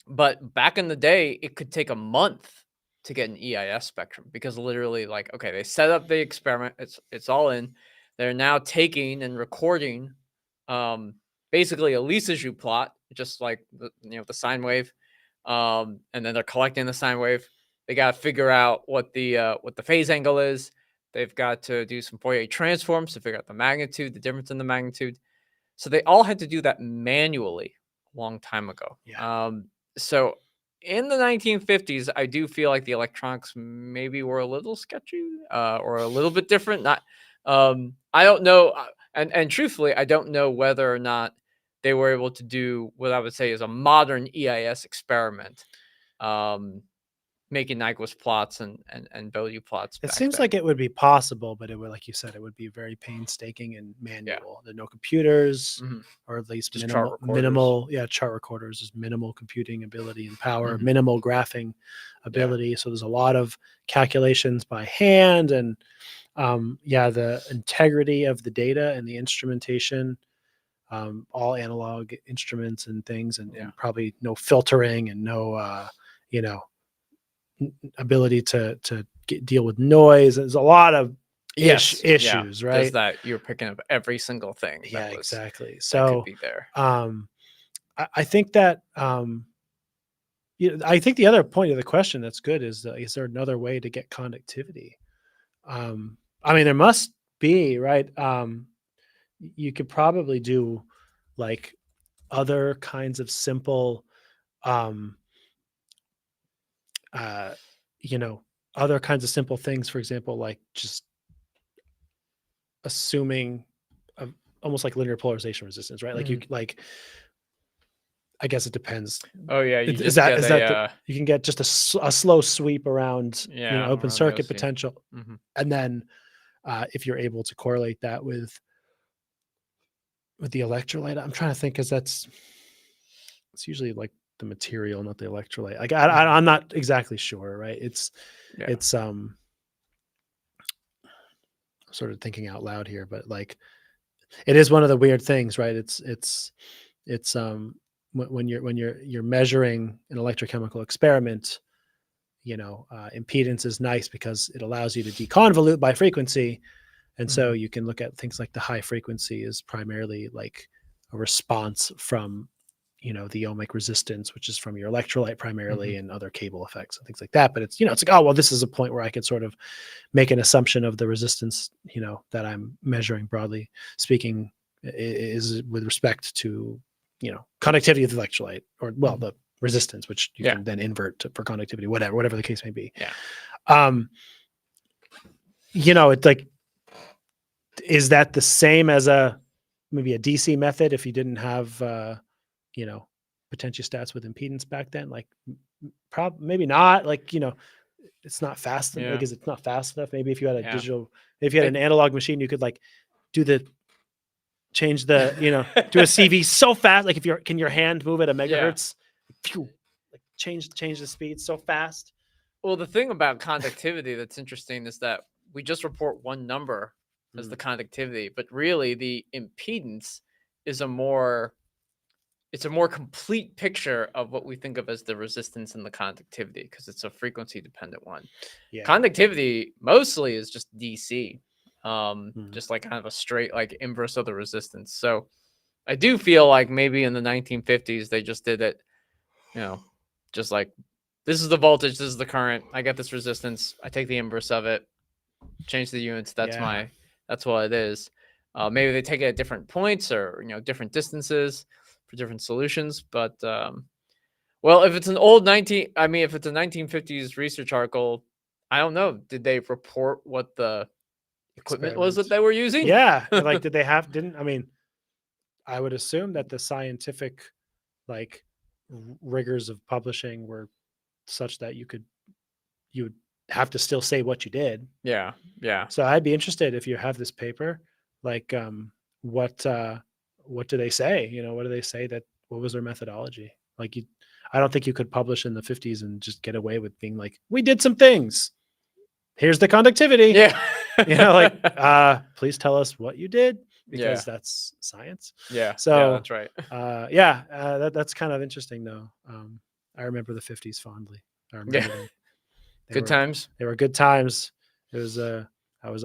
but back in the day, it could take a month to get an EIS spectrum because literally, like, okay, they set up the experiment. It's all in. They're now taking and recording, basically a Lissajous plot, just like the sine wave, and then they're collecting the sine wave. They got to figure out what the phase angle is. They've got to do some Fourier transforms to figure out the magnitude, the difference in the magnitude. So they all had to do that manually a long time ago. Yeah. So in the 1950s, I do feel like the electronics maybe were a little sketchy or a little bit different. Not, I don't know, and truthfully, I don't know whether or not they were able to do what I would say is a modern EIS experiment, making Nyquist plots and Bellevue plots. It back seems then. like it would be possible, but it would, like you said, it would be very painstaking and manual. There are no computers, or at least Just chart minimal, chart recorders. There's minimal computing ability and power, Mhm. minimal graphing ability. So there's a lot of calculations by hand, and the integrity of the data and the instrumentation, all analog instruments and things, and probably no filtering and no, ability to deal with noise. There's a lot of issues, right? There's that you're picking up every single thing. Exactly. That So could be there. I think that I think the other point of the question that's good is there another way to get conductivity? I mean, there must be, right? You could probably do like other kinds of simple, other kinds of simple things. For example, like just assuming almost like linear polarization resistance, right? Like you I guess it depends. Oh yeah, you Is just that get you can get just a slow sweep around open around circuit OC. potential, and then if you're able to correlate that with the electrolyte, I'm trying to think, because it's usually like the material, not the electrolyte. Like I'm not exactly sure, right? It's sort of thinking out loud here, but like it is one of the weird things, right? It's when you're measuring an electrochemical experiment, impedance is nice because it allows you to deconvolute by frequency, and so you can look at things like the high frequency is primarily like a response from the ohmic resistance, which is from your electrolyte primarily, and other cable effects and things like that. But it's it's like, oh well, this is a point where I could sort of make an assumption of the resistance that I'm measuring, broadly speaking, is with respect to conductivity of the electrolyte, or the resistance, which you can then invert for conductivity, whatever the case may be. It's like, is that the same as maybe a DC method if you didn't have potentiostats with impedance back then? Like maybe not. Like it's not fast enough. Like, is it not fast enough? Maybe if you had a digital, if you had an analog machine, you could like change the do a CV so fast. Like can your hand move at a megahertz? Phew, like change the speed so fast. Well, the thing about conductivity that's interesting is that we just report one number as the conductivity, but really the impedance is a more complete picture of what we think of as the resistance and the conductivity, because it's a frequency dependent one. Conductivity mostly is just DC. just like kind of a straight like inverse of the resistance. So I do feel like maybe in the 1950s they just did it, just like this is the voltage, this is the current, I get this resistance, I take the inverse of it, change the units. That's what it is. Maybe they take it at different points or different distances for different solutions. But well, if it's an if it's a 1950s research article, I don't know. Did they report what the equipment was that they were using? Yeah, like did they have? Didn't I mean? I would assume that the scientific like rigors of publishing were such that you would have to still say what you did. Yeah. So I'd be interested if you have this paper, like what do they say? What do they say what was their methodology? Like I don't think you could publish in the 50s and just get away with being like, we did some things. Here's the conductivity. Yeah. Please tell us what you did, because that's science. Yeah. So yeah, that's right. that's kind of interesting though. I remember the 50s fondly. I remember them. Good times. They were good times. It was I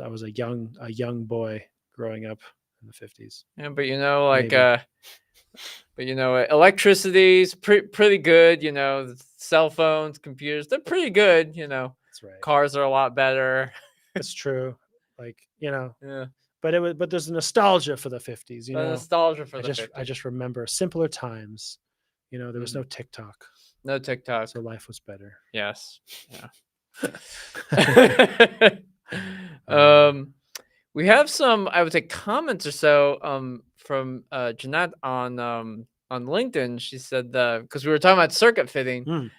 was a young boy growing up in the 50s. Yeah, but electricity's pretty good. Cell phones, computers, they're pretty good. That's right. Cars are a lot better. That's true. Yeah. But there's a nostalgia for the 50s. The nostalgia for the 50s. I just remember simpler times. There was no TikTok. No TikTok. So life was better. Yes. Yeah. We have some, I would say, comments or so from Jeanette on LinkedIn. She said because we were talking about circuit fitting. She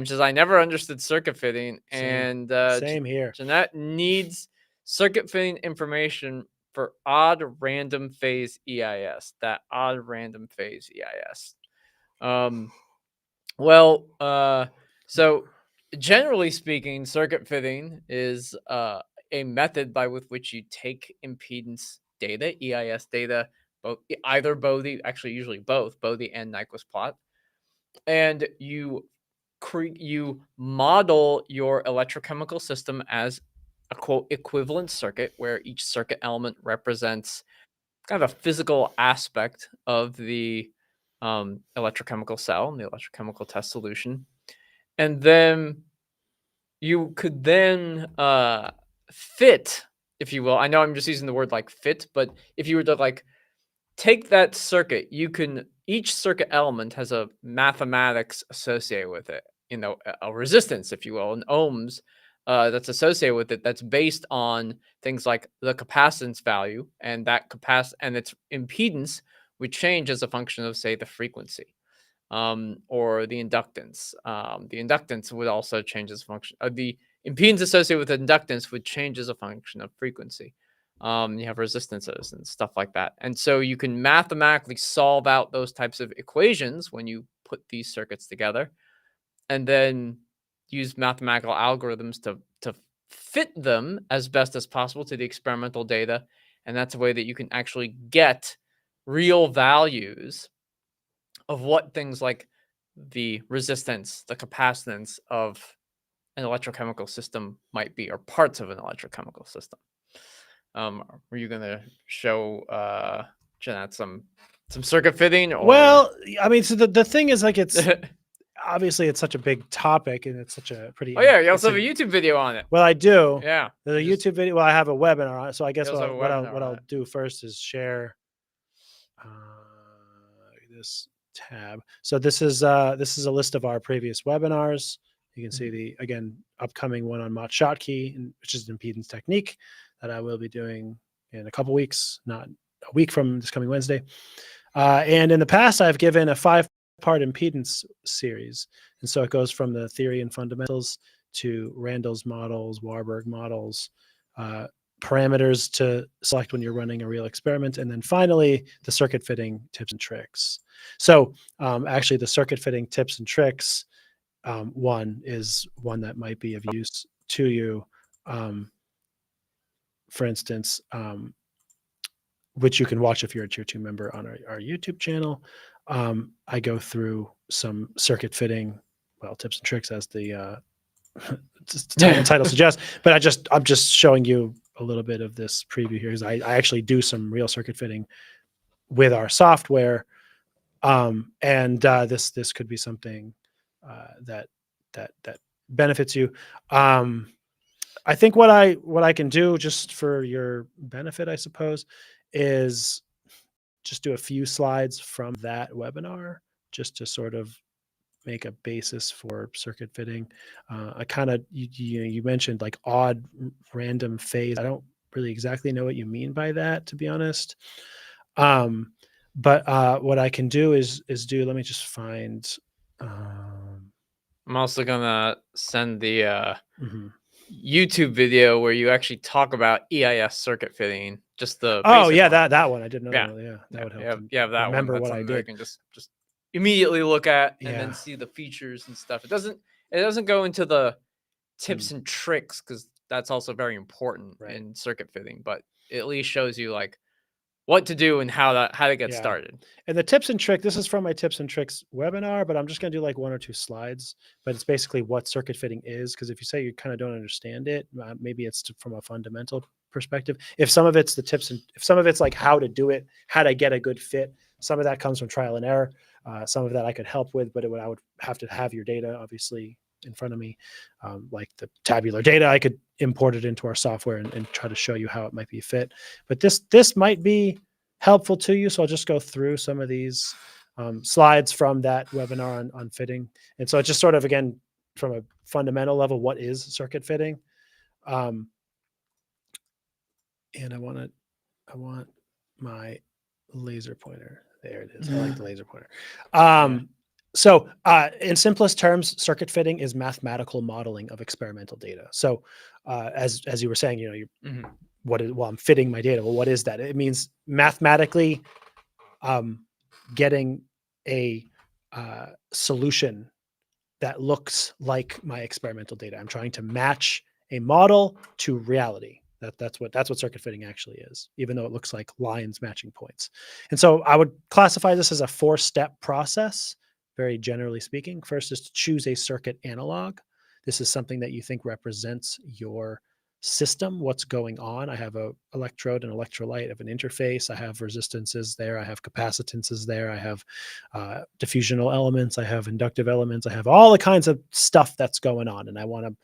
says, I never understood circuit fitting. Same. And Same here. Jeanette needs circuit fitting information for odd random phase EIS. That odd random phase EIS. So generally speaking, circuit fitting is a method by with which you take impedance data, EIS data, usually both Bode and Nyquist plot, and you model your electrochemical system as a quote equivalent circuit, where each circuit element represents kind of a physical aspect of the electrochemical cell and the electrochemical test solution. And then you could then fit, if you will. I know I'm just using the word like fit, but if you were to like take that circuit, each circuit element has a mathematics associated with it, a resistance, if you will, an ohms that's associated with it, that's based on things like the capacitance value, and that and its impedance would change as a function of, say, the frequency. Or the inductance. The inductance would also change as a function of the impedance associated with inductance would change as a function of frequency. You have resistances and stuff like that. And so you can mathematically solve out those types of equations when you put these circuits together, and then use mathematical algorithms to fit them as best as possible to the experimental data. And that's a way that you can actually get real values of what things like the resistance, the capacitance of an electrochemical system might be, or parts of an electrochemical system. Were you going to show Jeanette some circuit fitting? Or... Well, I mean, so the thing is, like, it's obviously it's such a big topic, and it's such a pretty. Oh yeah, you also have a YouTube video on it. Well, I do. Yeah, there's a YouTube video. Well, I have a webinar on it, so I guess what I'll do first is share this tab. So this is a list of our previous webinars. You can see the, again, upcoming one on Mott Schottky, which is an impedance technique that I will be doing in a couple weeks, not a week from this coming Wednesday. And in the past, I've given a 5-part impedance series. And so it goes from the theory and fundamentals to Randall's models, Warburg models, parameters to select when you're running a real experiment, and then finally the circuit fitting tips and tricks. So actually the circuit fitting tips and tricks one is one that might be of use to you. For instance, which you can watch if you're a Tier 2 member on our YouTube channel. I go through some circuit fitting, tips and tricks, as the title suggests, but I'm just showing you a little bit of this preview here, because I actually do some real circuit fitting with our software. This could be something that benefits you. I think what I can do, just for your benefit, I suppose, is just do a few slides from that webinar, just to sort of make a basis for circuit fitting. I kind of, you mentioned like odd random phase. I don't really exactly know what you mean by that, to be honest. But what I can do is do, let me just find, I'm also gonna send the mhm. YouTube video where you actually talk about EIS circuit fitting, just the Oh basic yeah, one. that one I did know. Yeah. Yeah, that Yeah, would help you have to that one. remember That's what I something that I did. can just immediately look at and Yeah. then see the features and stuff. It doesn't go into the tips and tricks, because that's also very important Right. in circuit fitting, but it at least shows you like what to do and how to get Yeah. started. And the tips and trick, this is from my tips and tricks webinar, but I'm just going to do like 1 or 2 slides, but it's basically what circuit fitting is. Cause if you say you kind of don't understand it, maybe it's from a fundamental perspective. If some of it's the tips and if some of it's like how to do it, how to get a good fit, some of that comes from trial and error. Some of that I could help with, but I would have to have your data obviously in front of me. Like the tabular data, I could import it into our software and try to show you how it might be fit. But this might be helpful to you. So I'll just go through some of these slides from that webinar on fitting. And so it's just sort of, again, from a fundamental level, what is circuit fitting? And I want my laser pointer. There it is. I like the laser pointer. So in simplest terms, circuit fitting is mathematical modeling of experimental data. So as you were saying, you know, well, I'm fitting my data. Well, what is that? It means mathematically getting a solution that looks like my experimental data. I'm trying to match a model to reality. That's what circuit fitting actually is, even though it looks like lines matching points. And so I would classify this as a 4-step process, very generally speaking. First is to choose a circuit analog. This is something that you think represents your system, what's going on. I have a electrode, an electrolyte, I have an interface, I have resistances there, I have capacitances there, I have diffusional elements, I have inductive elements, I have all the kinds of stuff that's going on, and I want to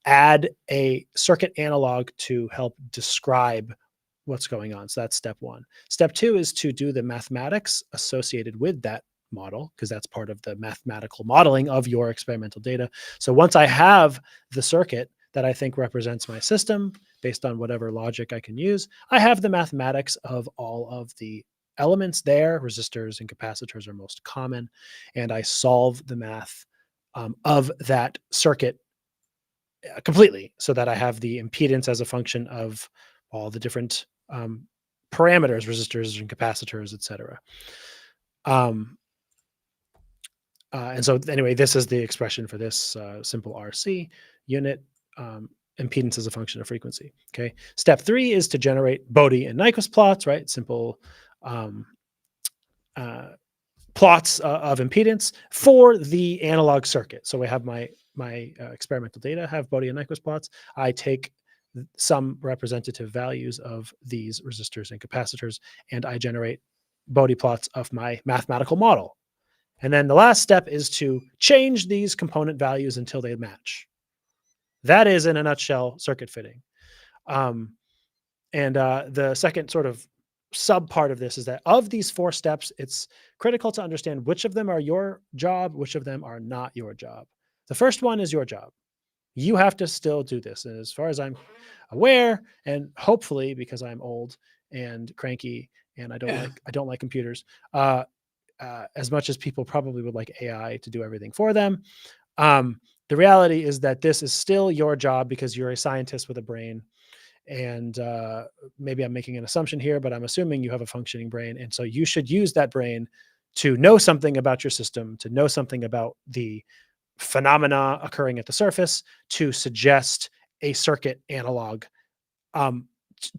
add a circuit analog to help describe what's going on. So that's step 1. Step 2 is to do the mathematics associated with that model, because that's part of the mathematical modeling of your experimental data. So once I have the circuit that I think represents my system based on whatever logic I can use, I have the mathematics of all of the elements there. Resistors and capacitors are most common, and I solve the math of that circuit completely, so that I have the impedance as a function of all the different parameters, resistors and capacitors, etc. And so anyway, this is the expression for this simple RC unit. Impedance as a function of frequency. Okay. Step 3 is to generate Bode and Nyquist plots, right? Simple plots of impedance for the analog circuit. So we have my experimental data, have Bode and Nyquist plots. I take some representative values of these resistors and capacitors, and I generate Bode plots of my mathematical model. And then the last step is to change these component values until they match. That is, in a nutshell, circuit fitting. The second sort of sub part of this is that of these 4 steps, it's critical to understand which of them are your job, which of them are not your job. The first one is your job. You have to still do this. And as far as I'm aware, and hopefully because I'm old and cranky and I don't like computers, as much as people probably would like AI to do everything for them, the reality is that this is still your job, because you're a scientist with a brain. And maybe I'm making an assumption here, but I'm assuming you have a functioning brain. And so you should use that brain to know something about your system, to know something about the phenomena occurring at the surface, to suggest a circuit analog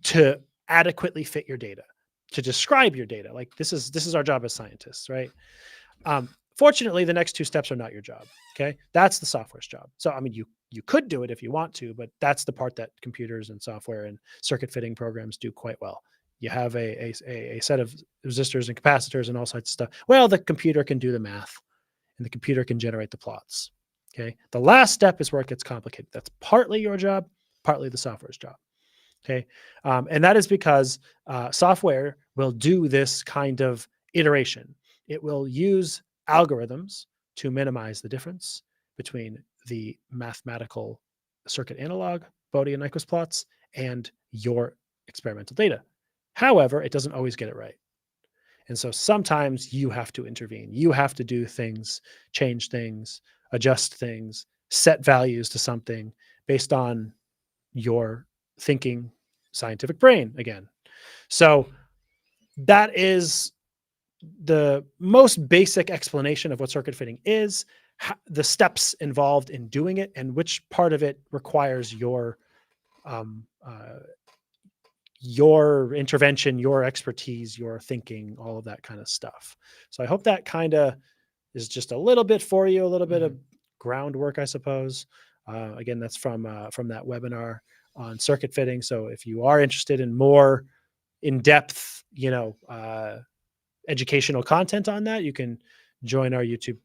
to adequately fit your data, to describe your data. Like this is our job as scientists, right? Fortunately, the next 2 steps are not your job. Okay. That's the software's job. So, I mean, you You could do it if you want to, but that's the part that computers and software and circuit fitting programs do quite well. You have a set of resistors and capacitors and all sorts of stuff. Well, the computer can do the math and the computer can generate the plots. Okay. The last step is where it gets complicated. That's partly your job, partly the software's job. Okay. And that is because software will do this kind of iteration. It will use algorithms to minimize the difference between the mathematical circuit analog, Bode and Nyquist plots, and your experimental data. However, it doesn't always get it right. And so sometimes you have to intervene. You have to do things, change things, adjust things, set values to something based on your thinking scientific brain again. So that is the most basic explanation of what circuit fitting is, the steps involved in doing it, and which part of it requires your intervention, your expertise, your thinking, all of that kind of stuff. So I hope that kind of is just a little bit for you, a little bit of groundwork, I suppose. Again, that's from that webinar on circuit fitting. So if you are interested in more in-depth, educational content on that, you can join our YouTube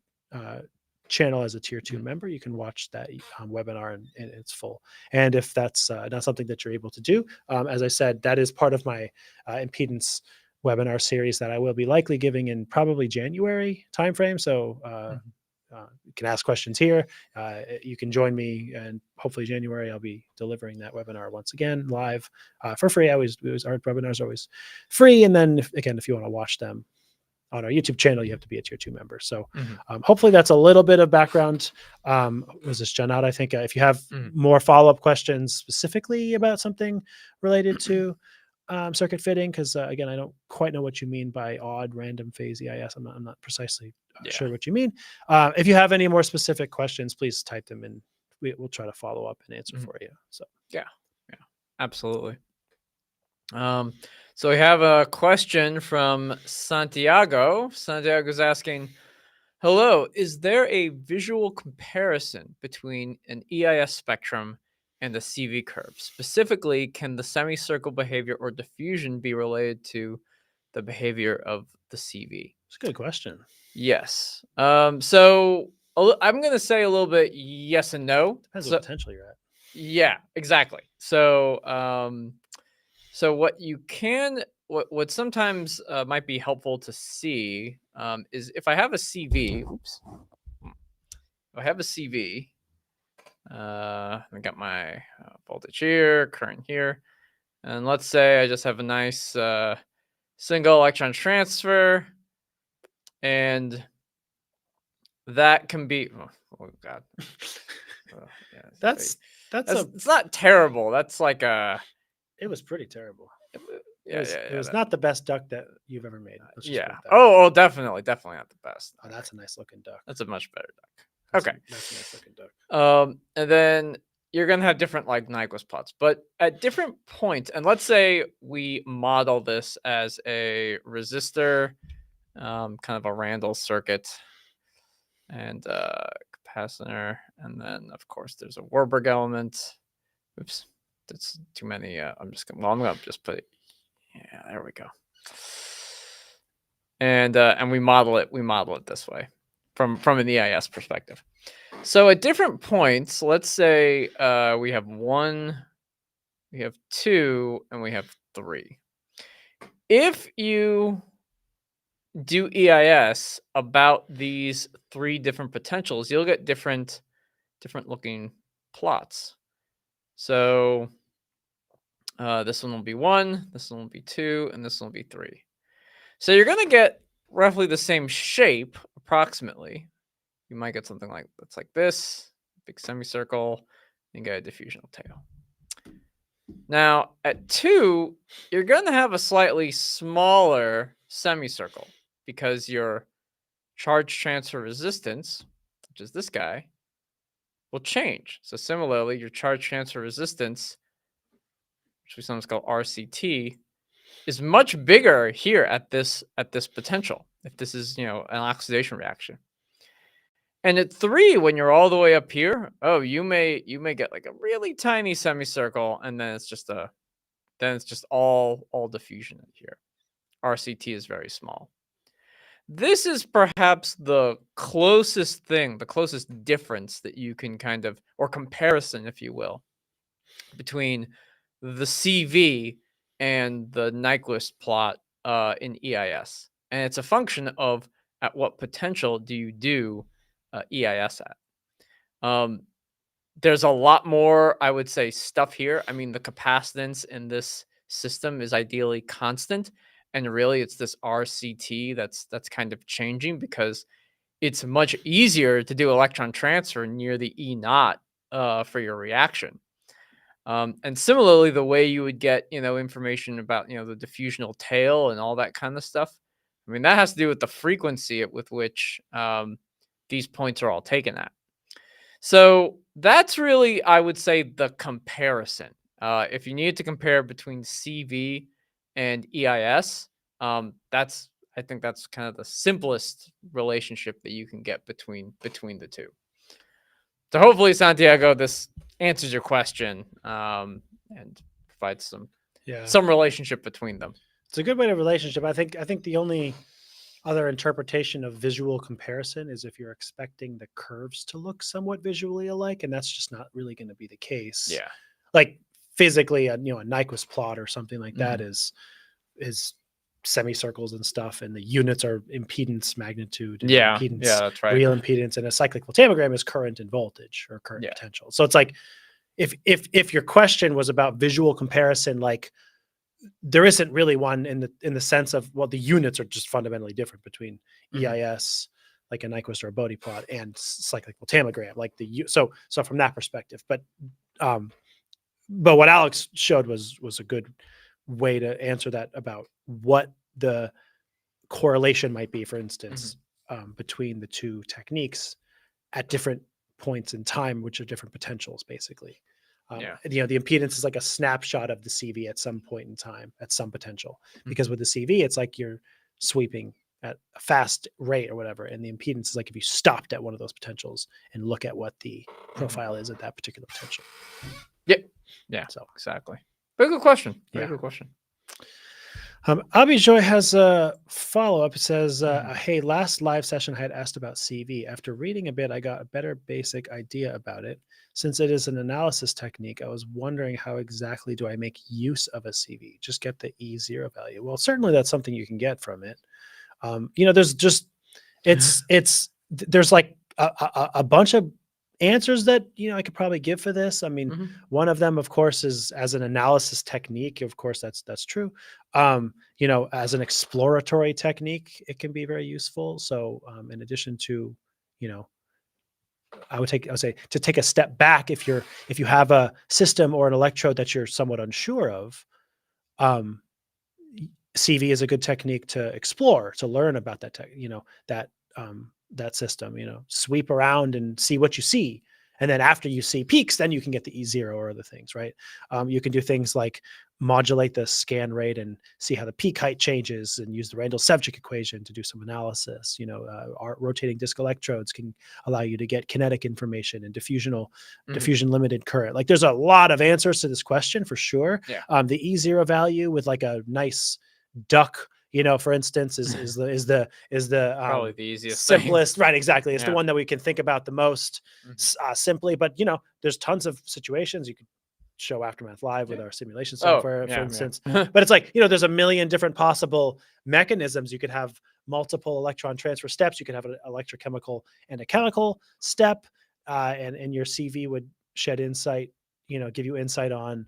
channel as a tier 2 member. You can watch that webinar in its full. And if that's not something that you're able to do, as I said, that is part of my impedance webinar series that I will be likely giving in probably January timeframe. So you can ask questions here. You can join me, and hopefully January I'll be delivering that webinar once again live for free. Our webinars are always free. And then if you want to watch them on our YouTube channel, you have to be a tier 2 member. So hopefully that's a little bit of background. Was this John out? I think if you have more follow-up questions specifically about something related to circuit fitting, because again, I don't quite know what you mean by odd random phase EIS. I'm not precisely sure what you mean. If you have any more specific questions, please type them in. We'll try to follow up and answer for you. So yeah, absolutely. So we have a question from Santiago. Santiago's asking, hello, is there a visual comparison between an EIS spectrum and the CV curve? Specifically, can the semicircle behavior or diffusion be related to the behavior of the CV? it's a good question. Yes. So I'm going to say a little bit yes and no. Depends what potential you're at. Yeah, exactly. So, so what sometimes might be helpful to see is if I have a CV. Oops. If I have a CV, I got my voltage here, current here, and let's say I just have a nice single electron transfer, and that can be. Oh God. Yeah, it's not terrible. That's like it was pretty terrible. It was not the best duck that you've ever made. Yeah. Oh, definitely not the best. Oh, that's a nice looking duck. That's a much better duck. That's a nice looking duck. And then you're gonna have different like Nyquist plots, but at different points. And let's say we model this as a resistor, kind of a Randall circuit, and capacitor, and then of course there's a Warburg element. Oops, that's too many. I'm gonna just put it. Yeah, there we go. And we model it this way from an EIS perspective. So at different points, let's say we have 1, we have 2, and we have 3. If you do EIS about these 3 different potentials, you'll get different looking plots. So this one will be 1, this one will be 2, and this one will be 3. So you're going to get roughly the same shape, approximately. You might get something that's like this, big semicircle, and get a diffusional tail. Now, at 2, you're going to have a slightly smaller semicircle because your charge transfer resistance, which is this guy, will change. So similarly, your charge transfer resistance, which we sometimes call RCT, is much bigger here at this potential. If this is an oxidation reaction, And at 3, when you're all the way up here, oh, you may get like a really tiny semicircle, and then it's just all diffusion in here. RCT is very small. This is perhaps the closest thing, the closest difference that you can kind of, or comparison, if you will, between the CV and the Nyquist plot in EIS. And it's a function of at what potential do you do EIS at. There's a lot more, I would say, stuff here. I mean, the capacitance in this system is ideally constant. And really, it's this RCT that's kind of changing, because it's much easier to do electron transfer near the E naught for your reaction. And similarly, the way you would get, information about, the diffusional tail and all that kind of stuff. I mean, that has to do with the frequency with which these points are all taken at. So that's really, I would say, the comparison. If you needed to compare between CV and EIS, I think that's kind of the simplest relationship that you can get between the two. So hopefully, Santiago, this answers your question and provides some relationship between them. It's a good way to relationship. I think the only other interpretation of visual comparison is if you're expecting the curves to look somewhat visually alike, and that's just not really going to be the case. Yeah. Like physically, a Nyquist plot or something like that is semicircles and stuff, and the units are impedance magnitude and impedance, that's right. real impedance, and a cyclic voltammogram is current and voltage or current potential. So it's like if your question was about visual comparison, like there isn't really one in the sense of, well, the units are just fundamentally different between EIS, like a Nyquist or a Bode plot, and cyclic voltammogram, like so from that perspective. But what Alex showed was a good way to answer that about what the correlation might be, for instance, between the two techniques at different points in time, which are different potentials, basically. The impedance is like a snapshot of the CV at some point in time, at some potential, because with the CV, it's like you're sweeping at a fast rate or whatever. And the impedance is like if you stopped at one of those potentials and look at what the profile is at that particular potential. Yep. Yeah. So exactly. Very good question. Very good question. Abijoy has a follow-up. It says, hey, last live session I had asked about CV. After reading a bit, I got a better basic idea about it. Since it is an analysis technique, I was wondering how exactly do I make use of a CV? Just get the E0 value. Well, certainly that's something you can get from it. There's just, there's like a bunch of answers that I could probably give for this. I mean, one of them, of course, is as an analysis technique. Of course, that's true. As an exploratory technique, it can be very useful. So, in addition to, I would say to take a step back if you have a system or an electrode that you're somewhat unsure of. CV is a good technique to explore, to learn about that that system, sweep around and see what you see. And then after you see peaks, then you can get the E0 or other things, right? You can do things like modulate the scan rate and see how the peak height changes and use the Randall-Sevcik equation to do some analysis. Our rotating disk electrodes can allow you to get kinetic information and diffusion limited current. Like there's a lot of answers to this question for sure. Yeah. The E0 value with like a nice duck, for instance, is the probably the easiest, simplest, thing. Right? Exactly. It's the one that we can think about the most simply. But there's tons of situations you could show Aftermath Live with our simulation software, for instance. But it's like there's a million different possible mechanisms. You could have multiple electron transfer steps. You could have an electrochemical and a chemical step, and your CV would shed insight. Give you insight on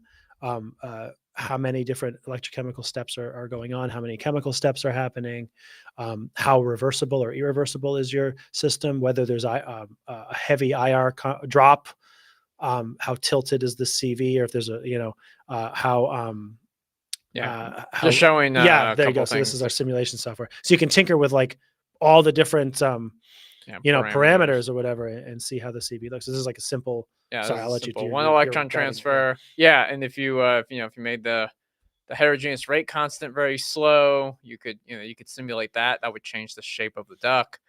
how many different electrochemical steps are going on, how many chemical steps are happening, how reversible or irreversible is your system, whether there's a heavy IR drop, how tilted is the CV, or if there's just showing there you go. So this is our simulation software. So you can tinker with like all the different parameters or whatever and see how the CV looks. This is like a simple. Sorry, I'll let you do one electron transfer. Yeah, and if you made the heterogeneous rate constant very slow, you could simulate that. That would change the shape of the duck.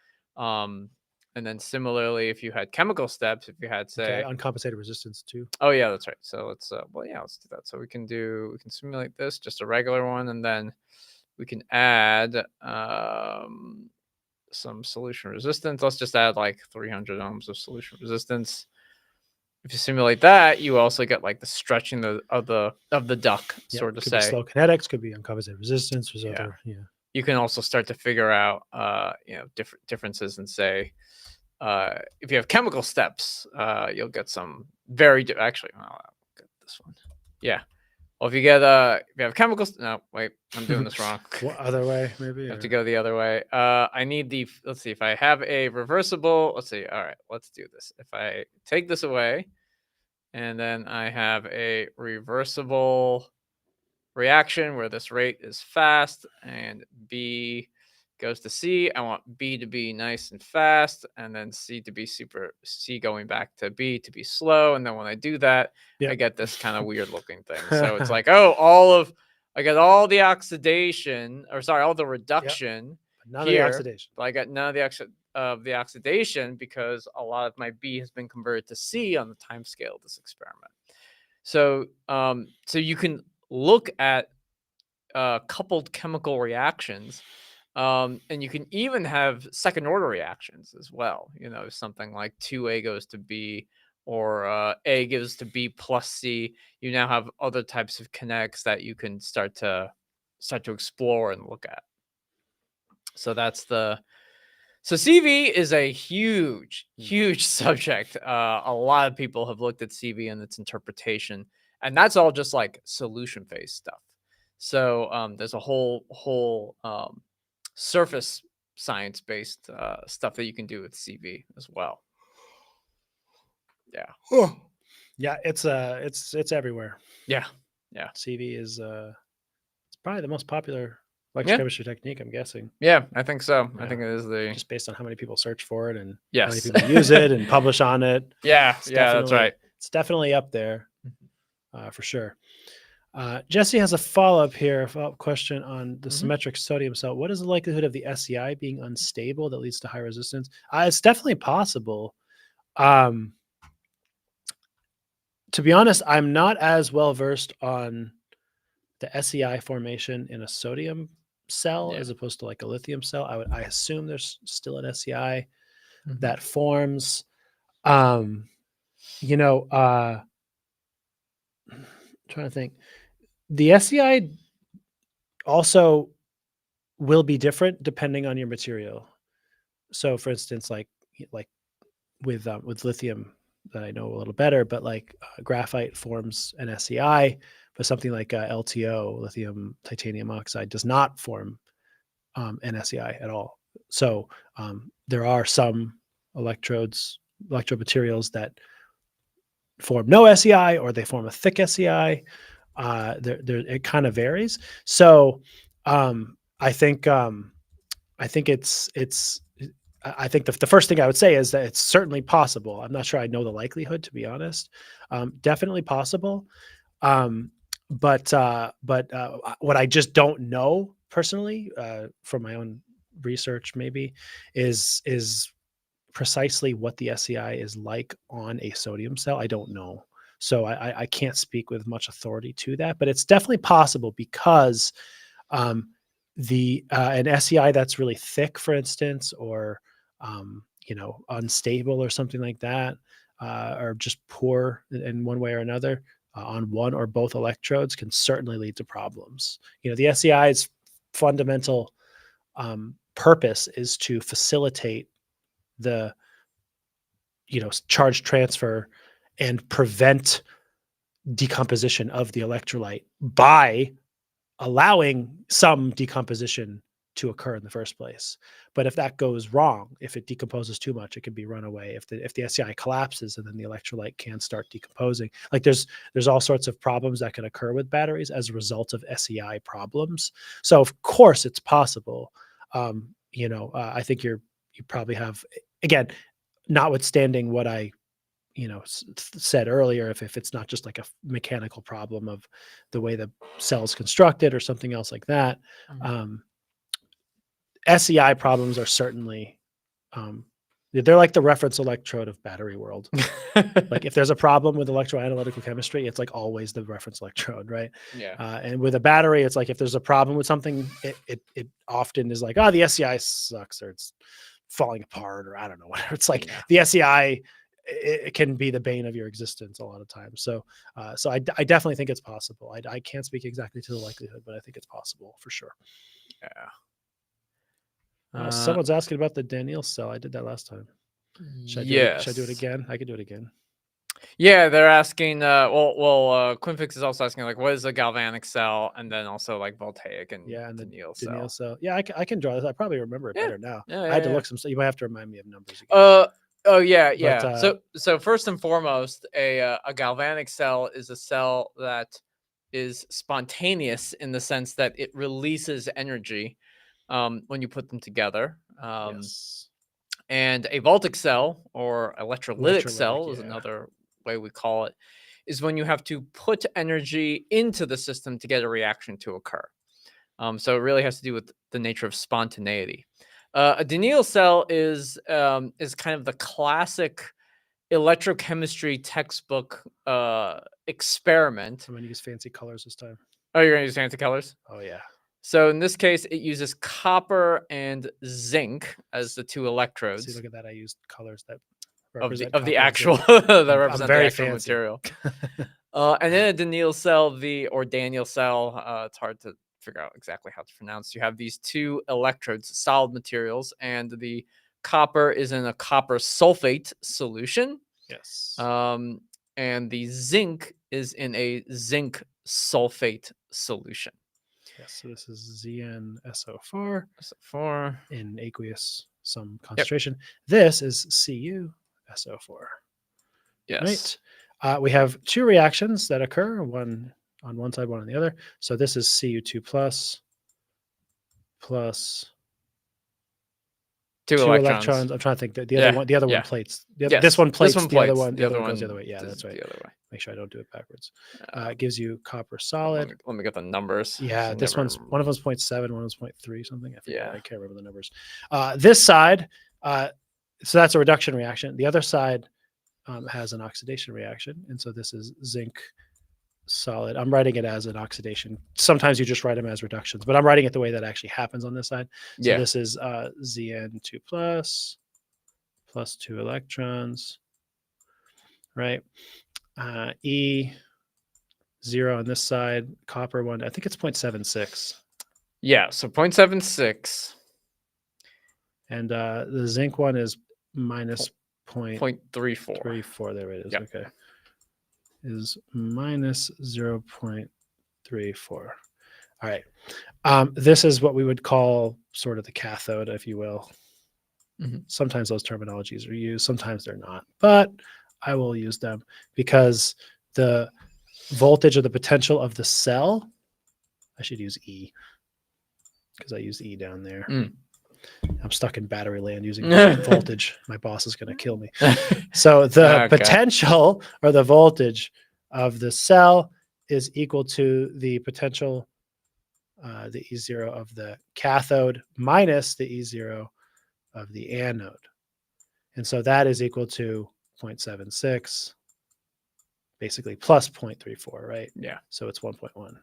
And then similarly, if you had chemical steps, if you had say, uncompensated resistance too. oh yeah, that's right. So let's let's do that. So we can simulate this, just a regular one, and then we can add some solution resistance. Let's just add like 300 ohms of solution resistance. If you simulate that, you also get like the stretching of the duct, Yep, sort of could be say. slow kinetics, could be uncompensated resistance. There's Yeah. other, You can also start to figure out different differences and say if you have chemical steps, you'll get some actually I'll get this one. Yeah. Well, if you have chemicals, no, wait, I'm doing this wrong. What other way, maybe? You have to go the other way. I need let's see, if I have a reversible, let's see. All right, let's do this. If I take this away and then I have a reversible reaction where this rate is fast and B goes to C. I want B to be nice and fast, and then C going back to B to be slow. And then when I do that, I get this kind of weird looking thing. So it's like, I got all the oxidation, all the reduction None of here, the oxidation. but I got none of the oxidation because a lot of my B has been converted to C on the time scale of this experiment. So, so you can look at coupled chemical reactions, and you can even have second order reactions as well. Something like 2A goes to B, or A goes to B plus C. You now have other types of kinetics that you can start to explore and look at. So so CV is a huge subject. A lot of people have looked at CV and its interpretation, and that's all just like solution phase stuff. So there's a whole surface science based stuff that you can do with CV as well. Yeah. Yeah, it's everywhere. Yeah. CV is it's probably the most popular electrochemistry technique, I'm guessing. Yeah, I think so. Yeah. I think it is just based on how many people search for it and yes. how many people use it and publish on it. That's right. It's definitely up there for sure. Jesse has a follow-up question on the symmetric sodium cell. What is the likelihood of the SEI being unstable that leads to high resistance? It's definitely possible. To be honest, I'm not as well versed on the SEI formation in a sodium cell as opposed to like a lithium cell. I assume there's still an SEI that forms. I'm trying to think. The SEI also will be different depending on your material. So, for instance, like with lithium, that I know a little better, but like graphite forms an SEI, but something like LTO, lithium titanium oxide, does not form an SEI at all. So there are some electrode materials that form no SEI, or they form a thick SEI. It kind of varies. So I think the first thing I would say is that it's certainly possible. I'm not sure I know the likelihood, to be honest. Definitely possible. But what I just don't know personally, from my own research, maybe is precisely what the SEI is like on a sodium cell. I don't know. So I can't speak with much authority to that, but it's definitely possible because an SEI that's really thick, for instance, or unstable or something like that, or just poor in one way or another on one or both electrodes, can certainly lead to problems. The SEI's fundamental purpose is to facilitate the charge transfer and prevent decomposition of the electrolyte by allowing some decomposition to occur in the first place. But if that goes wrong, if it decomposes too much, it can be run away. If the SEI collapses, and then the electrolyte can start decomposing, like there's all sorts of problems that can occur with batteries as a result of SEI problems. So of course it's possible. I think you probably have, again, notwithstanding what I said earlier, if it's not just like a mechanical problem of the way the cell's constructed or something else like that, SEI problems are certainly They're like the reference electrode of battery world. Like if there's a problem with electroanalytical chemistry, it's like always the reference electrode, right? Yeah. And with a battery, it's like if there's a problem with something, it often is like, oh, the SEI sucks, or it's falling apart, or I don't know, whatever. It's like Yeah. the SEI, it can be the bane of your existence a lot of times. So, I definitely think it's possible. I can't speak exactly to the likelihood, but I think it's possible for sure. Yeah. Someone's asking about the Daniell cell. I did that last time. Should I do it again? I could do it again. Yeah, they're asking. Quinfix is also asking, like, what is a galvanic cell, and then also like voltaic and the Daniell Daniell cell. cell. Yeah, I can draw this. I probably remember it better now. Yeah, I had to look some. So you might have to remind me of numbers again. Oh yeah, But, yeah. So first and foremost, a galvanic cell is a cell that is spontaneous in the sense that it releases energy when you put them together. Yes. And a voltaic cell or electrolytic cell is yeah. another way we call it, is when you have to put energy into the system to get a reaction to occur. So it really has to do with the nature of spontaneity. A Daniell cell is kind of the classic electrochemistry textbook experiment. I'm going to use fancy colors this time. Oh, you're going to use fancy colors? Oh, yeah. So in this case, it uses copper and zinc as the two electrodes. See, look at that. I used colors that of the actual that represent the actual fancy. material. And then a Daniell cell, or Daniell cell, it's hard to figure out exactly how to pronounce. You have these two electrodes, solid materials, and the copper is in a copper sulfate solution. Yes. And the zinc is in a zinc sulfate solution. Yes. So this is ZnSO4 SO4 in aqueous some concentration. Yep. This is CuSO4. Yes. Right. We have two reactions that occur, one on one side, one on the other. So this is Cu2 plus two electrons. I'm trying to think that the other one plates. This one plates. The other one goes the other way. Yeah, that's right. The other way. Make sure I don't do it backwards. It gives you copper solid. Let me get the numbers. Yeah, one of them's 0.7, one of them's 0.3 something. I can't remember the numbers. This side, so that's a reduction reaction. The other side has an oxidation reaction, and so this is zinc solid. I'm writing it as an oxidation. Sometimes you just write them as reductions, but I'm writing it the way that actually happens on this side. So this is Zn2 plus 2 electrons, right? E0 on this side, copper one, I think it's 0.76. Yeah, so 0.76. And the zinc one is minus 0.34. 34, there it is. Yep. Okay. Is minus 0.34. All right. This is what we would call sort of the cathode, if you will. Mm-hmm. Sometimes those terminologies are used, sometimes they're not, but I will use them because the voltage or the potential of the cell, I should use E because I used E down there. I'm stuck in battery land using voltage. My boss is going to kill me. So the potential or the voltage of the cell is equal to the potential, the E0 of the cathode minus the E0 of the anode. And so that is equal to 0.76, basically plus 0.34, right? Yeah. So it's 1.1.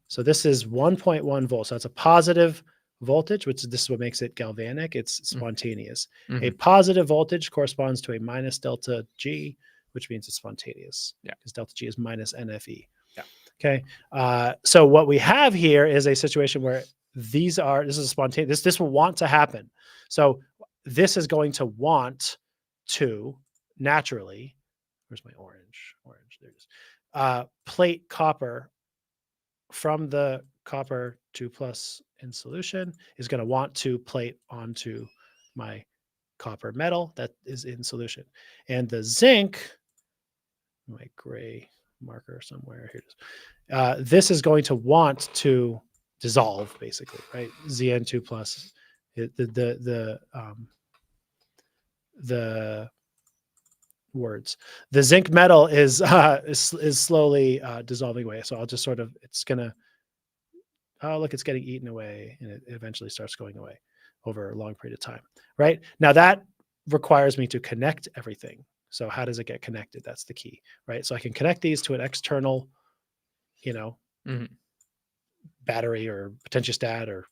So this is 1.1 volts. So that's a positive voltage, which this is what makes it galvanic. It's spontaneous. Mm-hmm. A positive voltage corresponds to a minus delta G, which means it's spontaneous. Yeah. Because delta G is minus NFE. Yeah. Okay. So what we have here is a situation where this is spontaneous. This will want to happen. So this is going to want to naturally, where's my orange? There it is. Plate copper from the copper 2 plus in solution is going to want to plate onto my copper metal that is in solution. And the zinc, my gray marker somewhere here it is. This is going to want to dissolve, basically, right? Zn2 plus the words. The zinc metal is slowly dissolving away. So I'll just sort of, it's gonna, oh look, it's getting eaten away, and it eventually starts going away over a long period of time. Right now, that requires me to connect everything. So how does it get connected? That's the key, right? So I can connect these to an external, Mhm. battery or potentiostat, or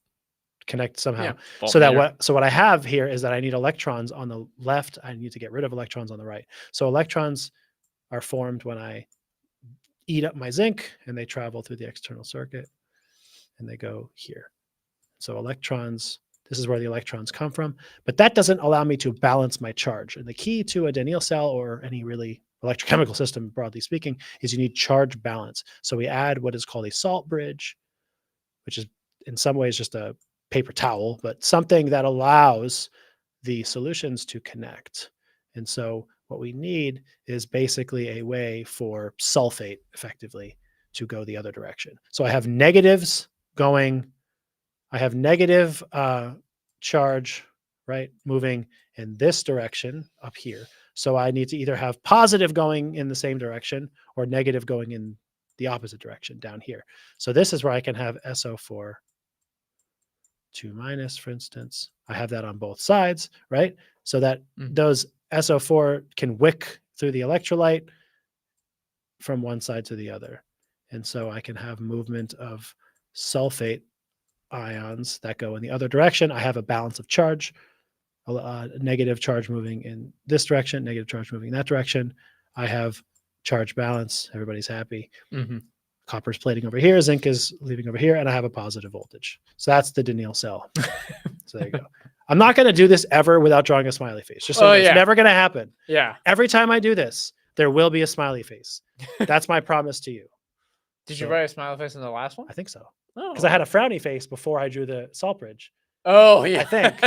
connect somehow. Yeah. So that voltmeter. what I have here is that I need electrons on the left. I need to get rid of electrons on the right. So electrons are formed when I eat up my zinc, and they travel through the external circuit and they go here. So electrons, this is where the electrons come from, but that doesn't allow me to balance my charge. And the key to a Daniell cell, or any really electrochemical system, broadly speaking, is you need charge balance. So we add what is called a salt bridge, which is in some ways just a paper towel, but something that allows the solutions to connect. And so what we need is basically a way for sulfate effectively to go the other direction. So I have negatives going, I have negative charge, right, moving in this direction up here. So I need to either have positive going in the same direction or negative going in the opposite direction down here. So this is where I can have SO4 2 minus, for instance. I have that on both sides, right? So that those SO4 can wick through the electrolyte from one side to the other. And so I can have movement of sulfate ions that go in the other direction. I have a balance of charge, negative charge moving in this direction, negative charge moving in that direction. I have charge balance. Everybody's happy. Copper's plating over here, zinc is leaving over here, and I have a positive voltage. So that's the Daniell cell. So there you go. I'm not going to do this ever without drawing a smiley face. Just so it's never going to happen. Yeah. Every time I do this, there will be a smiley face. That's my promise to you. Did you write a smiley face in the last one? I think so. Oh. Because I had a frowny face before I drew the salt bridge. Oh, yeah. I think.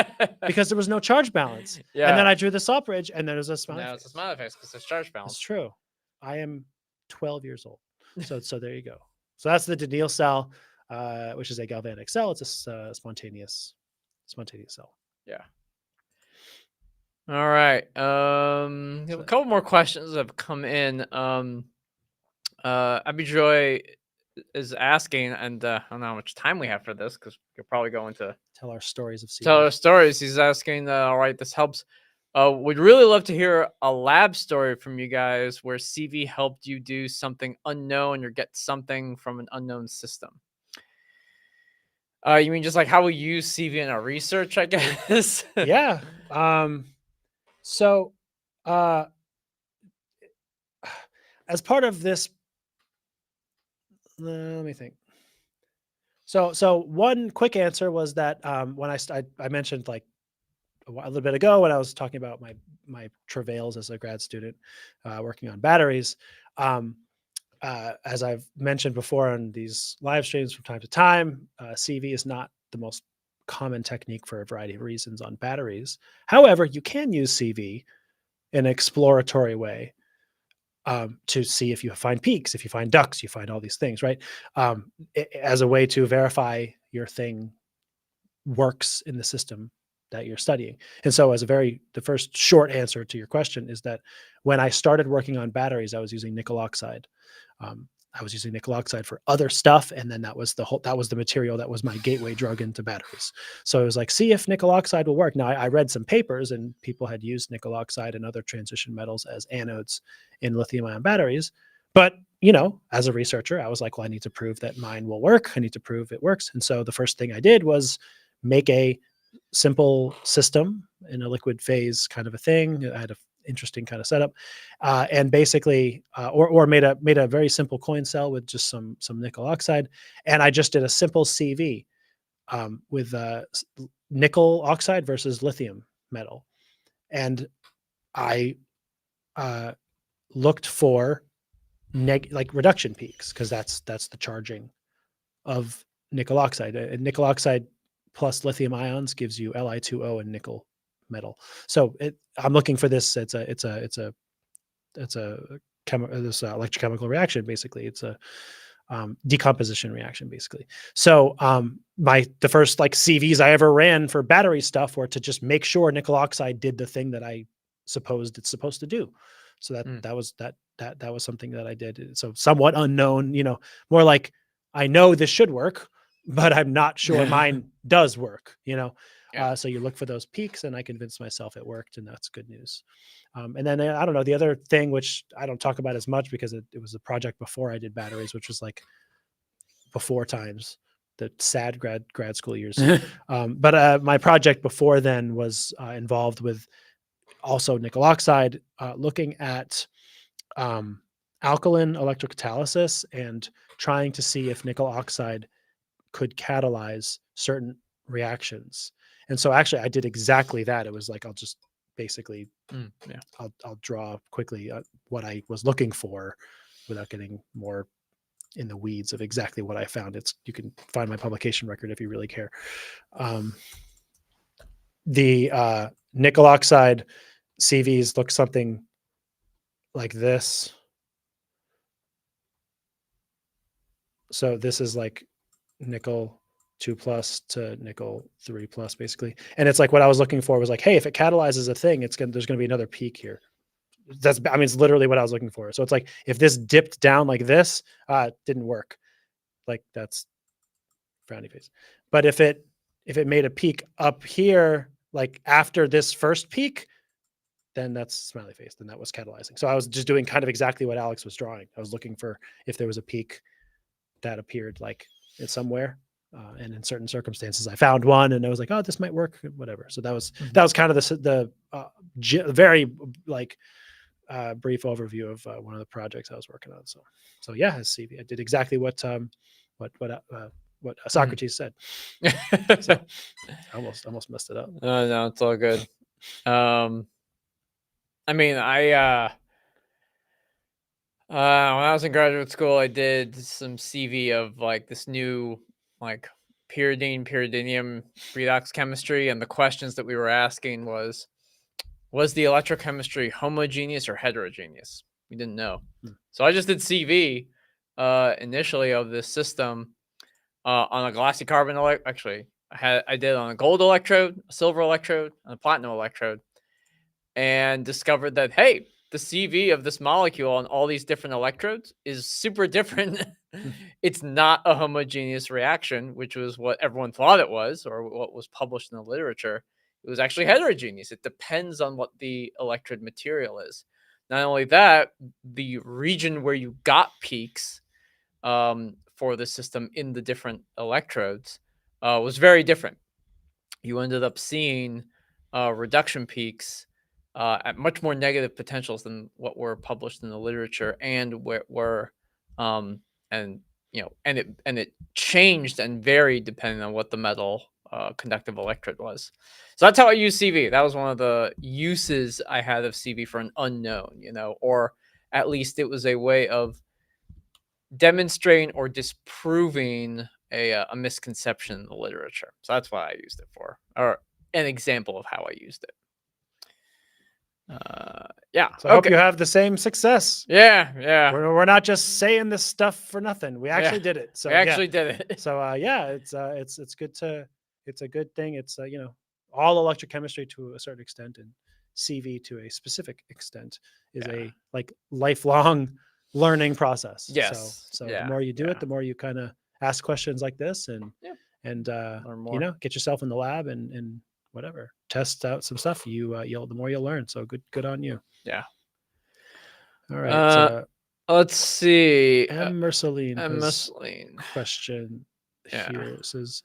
Because there was no charge balance. Yeah. And then I drew the salt bridge, and there was a smiley face. Now it's a smiley face because there's charge balance. That's true. I am 12 years old. So there you go. So that's the Daniell cell, which is a galvanic cell. It's a spontaneous cell. Yeah. All right. A couple more questions have come in. Abijoy is asking, and I don't know how much time we have for this because you're probably going to tell our stories of CV. Tell our stories. He's asking, all right, this helps. Would really love to hear a lab story from you guys where CV helped you do something unknown or get something from an unknown system. You mean just like how we use CV in our research, I guess? Yeah. So as part of this, let me think. So one quick answer was that when I mentioned like a little bit ago when I was talking about my travails as a grad student working on batteries, as I've mentioned before on these live streams from time to time, CV is not the most common technique for a variety of reasons on batteries. However, you can use CV in an exploratory way to see if you find peaks, if you find ducts, you find all these things, right? As a way to verify your thing works in the system that you're studying. And so the first short answer to your question is that when I started working on batteries, I was using nickel oxide. I was using nickel oxide for other stuff. And then that was the material that was my gateway drug into batteries. So it was like, see if nickel oxide will work. Now I read some papers and people had used nickel oxide and other transition metals as anodes in lithium ion batteries. But, as a researcher, I was like, well, I need to prove that mine will work. I need to prove it works. And so the first thing I did was make a simple system in a liquid phase kind of a thing. I had an interesting kind of setup, and basically, or made a very simple coin cell with just some nickel oxide, and I just did a simple CV with nickel oxide versus lithium metal, and I looked for like reduction peaks because that's the charging of nickel oxide. And nickel oxide plus lithium ions gives you Li2O and nickel metal. So I'm looking for this. It's a electrochemical reaction. Basically, it's a decomposition reaction. Basically, so the first like CVs I ever ran for battery stuff were to just make sure nickel oxide did the thing that I supposed it's supposed to do. So that was something that I did. So somewhat unknown, more like I know this should work, but I'm not sure mine does work, Yeah. So you look for those peaks, and I convinced myself it worked, and that's good news. And then I don't know, the other thing, which I don't talk about as much because it was a project before I did batteries, which was like before times, the sad grad school years. But my project before then was involved with also nickel oxide, looking at alkaline electrocatalysis and trying to see if nickel oxide could catalyze certain reactions. And so actually I did exactly that. It was like, I'll just basically, Yeah. I'll draw quickly what I was looking for without getting more in the weeds of exactly what I found. You can find my publication record if you really care. The nickel oxide CVs look something like this. So this is like nickel 2+ to nickel 3+, basically. And it's like what I was looking for was like, hey, if it catalyzes a thing, there's gonna be another peak here. It's literally what I was looking for. So it's like if this dipped down like this, it didn't work. Like that's frowny face. But if it made a peak up here, like after this first peak, then that's smiley face. Then that was catalyzing. So I was just doing kind of exactly what Alex was drawing. I was looking for if there was a peak that appeared like in somewhere. And in certain circumstances, I found one, and I was like, "Oh, this might work." Whatever. So that was kind of the very like brief overview of one of the projects I was working on. So yeah, as CV, I did exactly what Socrates said. So I almost messed it up. No, it's all good. I mean, when I was in graduate school, I did some CV of like this new like pyridinium redox chemistry, and the questions that we were asking was the electrochemistry homogeneous or heterogeneous? We didn't know. So I just did CV initially of this system on a glassy carbon actually I did on a gold electrode, a silver electrode, and a platinum electrode, and discovered that hey, the CV of this molecule on all these different electrodes is super different. It's not a homogeneous reaction, which was what everyone thought it was, or what was published in the literature. It was actually heterogeneous. It depends on what the electrode material is. Not only that, the region where you got peaks for the system in the different electrodes was very different. You ended up seeing reduction peaks at much more negative potentials than what were published in the literature, and and it changed and varied depending on what the metal conductive electrode was. So that's how I use CV. That was one of the uses I had of CV for an unknown, or at least it was a way of demonstrating or disproving a misconception in the literature. So that's what I used it for, or an example of how I used it. Yeah. So I hope you have the same success. Yeah. We're not just saying this stuff for nothing. We actually did it. So we actually did it. So yeah, it's good it's a good thing. It's all electrochemistry to a certain extent, and CV to a specific extent is a like lifelong learning process. Yes. So the more you do it, the more you kind of ask questions like this and learn more. get yourself in the lab and whatever, test out some stuff. The more you'll learn. So good on you. Yeah. All right. Let's see. Merceline question here says,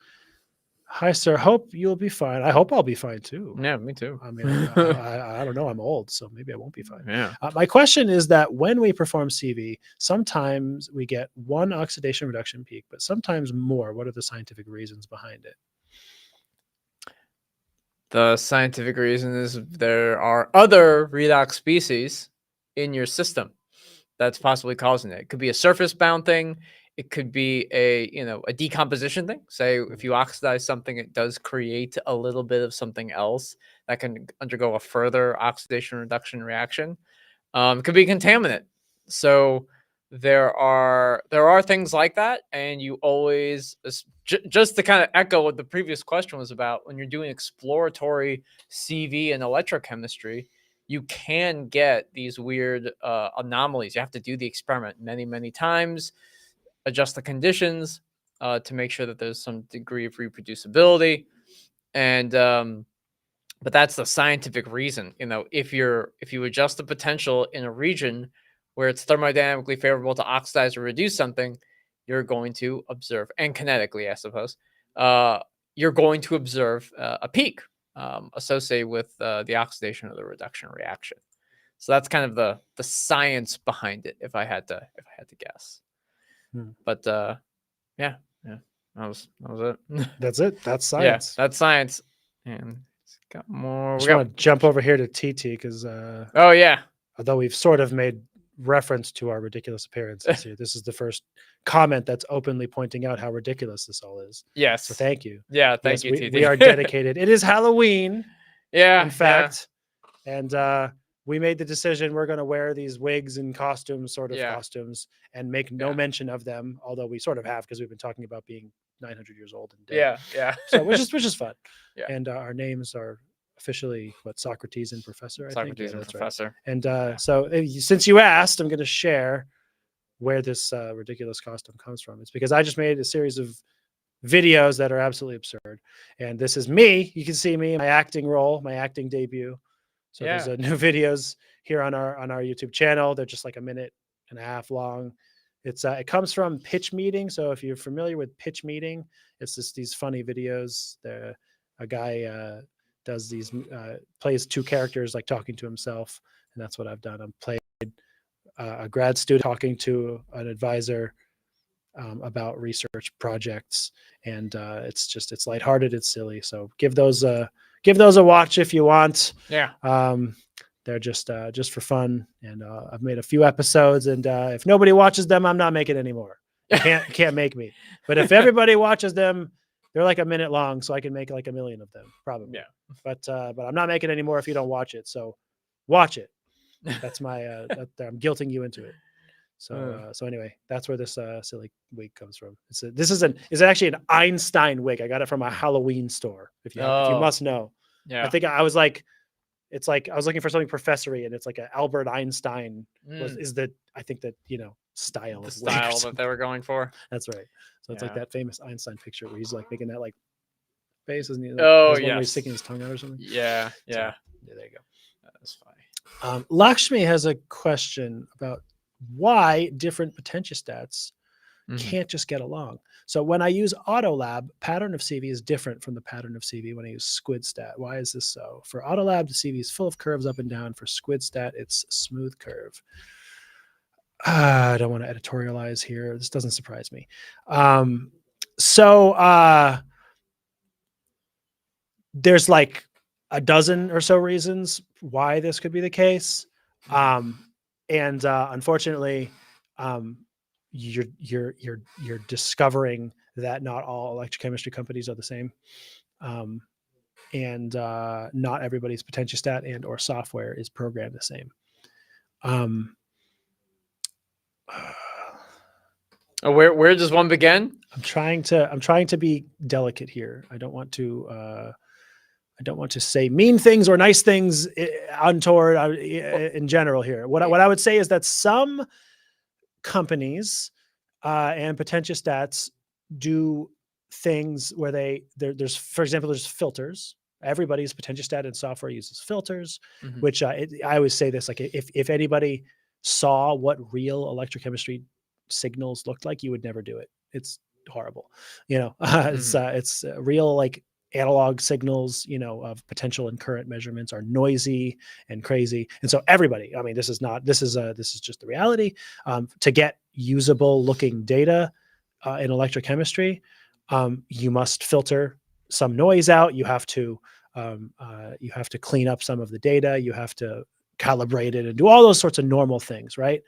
"Hi, sir. Hope you'll be fine." I hope I'll be fine too. Yeah, me too. I mean, I don't know. I'm old, so maybe I won't be fine. Yeah. My question is that when we perform CV, sometimes we get one oxidation reduction peak, but sometimes more. What are the scientific reasons behind it? The scientific reason is there are other redox species in your system that's possibly causing it. It could be a surface bound thing. It could be a decomposition thing. Say if you oxidize something, it does create a little bit of something else that can undergo a further oxidation reduction reaction. It could be contaminant. So there are things like that, and you always just to kind of echo what the previous question was about, when you're doing exploratory CV and electrochemistry, you can get these weird anomalies. You have to do the experiment many times, adjust the conditions to make sure that there's some degree of reproducibility. And but that's the scientific reason. If you adjust the potential in a region where it's thermodynamically favorable to oxidize or reduce something, you're going to observe, and kinetically, I suppose, you're going to observe a peak associated with the oxidation or the reduction reaction. So that's kind of the science behind it, if I had to guess. But yeah, that was it. That's it. That's Yeah, science. that's science. And it's got more. I We just got, want to jump over here to TT because oh yeah, although we've sort of made reference to our ridiculous appearances here, this is the first comment that's openly pointing out how ridiculous this all is. yes. So thank you. Yeah, thank Yes, you, TT. we are dedicated. It is Halloween, Yeah, in fact, and we made the decision we're going to wear these wigs and costumes, sort of Yeah. costumes, and make no Yeah. mention of them. Although we sort of have because we've been talking about being 900 years old and dead. Yeah, yeah. So which is fun. Yeah. And our names are officially Socrates and Professor. I think. Socrates Yeah, and that's right. Professor. And so since you asked, I'm going to share where this ridiculous costume comes from. It's because I just made a series of videos that are absolutely absurd. And this is me. You can see me in my acting role, my acting debut. So Yeah. there's new videos here on our YouTube channel. They're just like 1.5 minutes long. It's it comes from Pitch Meeting. So if you're familiar with Pitch Meeting, it's just these funny videos. A guy does these plays two characters like talking to himself, and that's what I've done. I've played a grad student talking to an advisor about research projects, and it's lighthearted, it's silly. So give those a watch if you want. Yeah. They're just for fun, and I've made a few episodes, and if nobody watches them, I'm not making any more. You can't make me. But if everybody watches them, they're like 1 minute long, so I can make like 1 million of them probably. Yeah. But I'm not making any more if you don't watch it. So watch it. That's my I'm guilting you into it. So so anyway, that's where this silly wig comes from. It's actually an Einstein wig. I got it from a Halloween store. If you must know. Yeah. I think I was like, it's like I was looking for something professory, and it's like an Albert Einstein is the style the of style wig that they were going for. That's right. So it's like Yeah. that famous Einstein picture where he's like making that like face, isn't he? Like, Oh, there's one where he's yes. sticking his tongue out or something. Yeah. Yeah. So, yeah, there you go. That's funny. Lakshmi has a question about why different potentiostats can't just get along. So when I use Autolab, pattern of CV is different from the pattern of CV when I use SquidStat. Why is this so? For Autolab, the CV is full of curves up and down. For SquidStat, it's smooth curve. I don't want to editorialize here. This doesn't surprise me. There's like a dozen or so reasons why this could be the case. And unfortunately, you're discovering that not all electrochemistry companies are the same. And not everybody's potentiostat and or software is programmed the same. Where does one begin? I'm trying to be delicate here. I don't want to say mean things or nice things untoward in general here. What I would say is that some companies and potentiostats do things where there's, for example, there's filters. Everybody's potentiostat and software uses filters, which I always say this, like if anybody saw what real electrochemistry signals looked like, you would never do it. It's horrible. It's real, like analog signals, of potential and current measurements are noisy and crazy. And so everybody, I mean, this is just the reality. To get usable looking data in electrochemistry, you must filter some noise out. You have to clean up some of the data. You have to calibrate it and do all those sorts of normal things, right?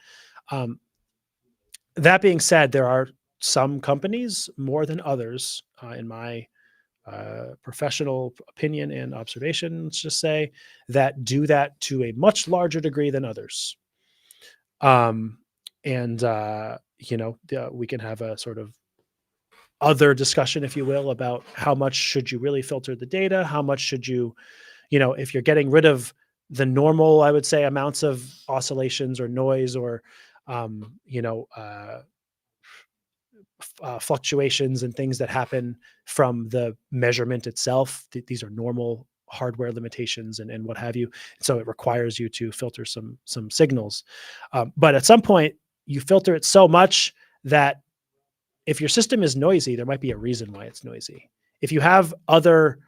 That being said, there are some companies more than others, in my professional opinion and observation, let's just say, that do that to a much larger degree than others. We can have a sort of other discussion, if you will, about how much should you really filter the data? How much should you, if you're getting rid of the normal, I would say, amounts of oscillations or noise or, fluctuations and things that happen from the measurement itself. These are normal hardware limitations and what have you. So it requires you to filter some signals. But at some point, you filter it so much that if your system is noisy, there might be a reason why it's noisy. If you have other,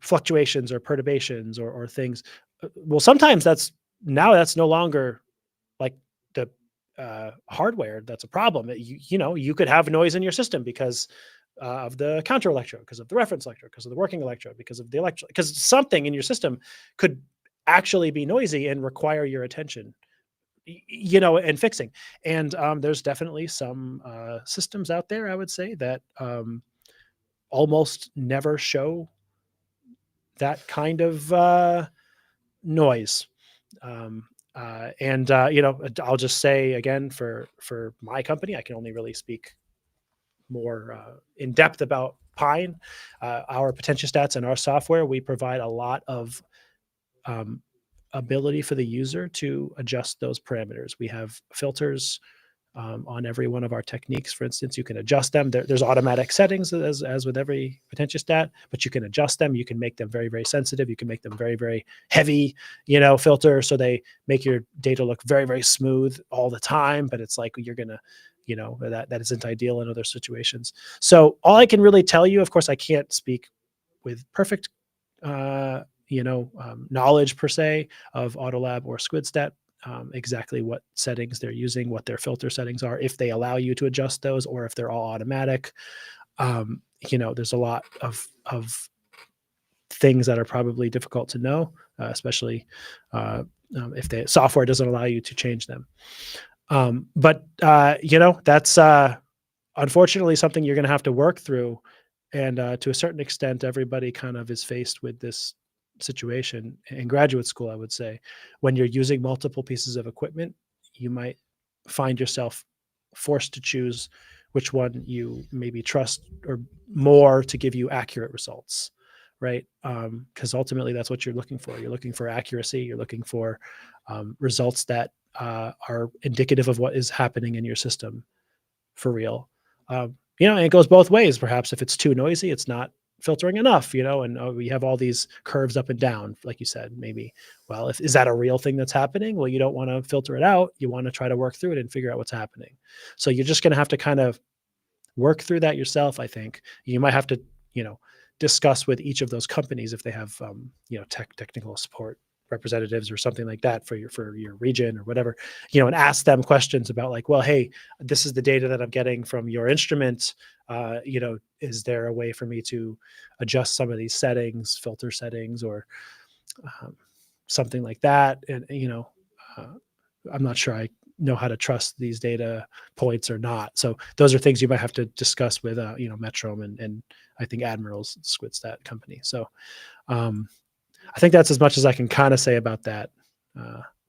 fluctuations or perturbations or things, well, sometimes that's no longer like the hardware that's a problem. You could have noise in your system because of the counter electrode, because of the reference electrode, because of the working electrode, because of the electrolyte, because something in your system could actually be noisy and require your attention, and fixing. And there's definitely some systems out there, I would say, that almost never show that kind of noise. I'll just say again, for my company, I can only really speak more in depth about Pine. Our potentiostats and our software, we provide a lot of ability for the user to adjust those parameters. We have filters on every one of our techniques. For instance, you can adjust them. There's automatic settings as with every potentiostat, but you can adjust them. You can make them very, very sensitive. You can make them very, very heavy, filter, so they make your data look very, very smooth all the time. But it's like you're gonna, that isn't ideal in other situations. So all I can really tell you, of course, I can't speak with perfect, knowledge per se of Autolab or SquidStat. Exactly what settings they're using, what their filter settings are, if they allow you to adjust those, or if they're all automatic. There's a lot of things that are probably difficult to know, especially if the software doesn't allow you to change them. But that's unfortunately something you're going to have to work through. And to a certain extent, everybody kind of is faced with this situation in graduate school. I would say when you're using multiple pieces of equipment, you might find yourself forced to choose which one you maybe trust or more to give you accurate results, right? Because ultimately that's what you're looking for. You're looking for accuracy. You're looking for results that are indicative of what is happening in your system for real. And it goes both ways. Perhaps if it's too noisy, it's not filtering enough, and we have all these curves up and down, like you said. Maybe, well, is that a real thing that's happening? Well, you don't want to filter it out. You want to try to work through it and figure out what's happening. So you're just going to have to kind of work through that yourself. I think you might have to, discuss with each of those companies if they have, technical support representatives or something like that for your region or whatever, and ask them questions about like, well, hey, this is the data that I'm getting from your instrument. Is there a way for me to adjust some of these settings, filter settings, or something like that? And, I'm not sure I know how to trust these data points or not. So those are things you might have to discuss with, Metrom and I think Admiral's SquidStat company. So, I think that's as much as I can kind of say about that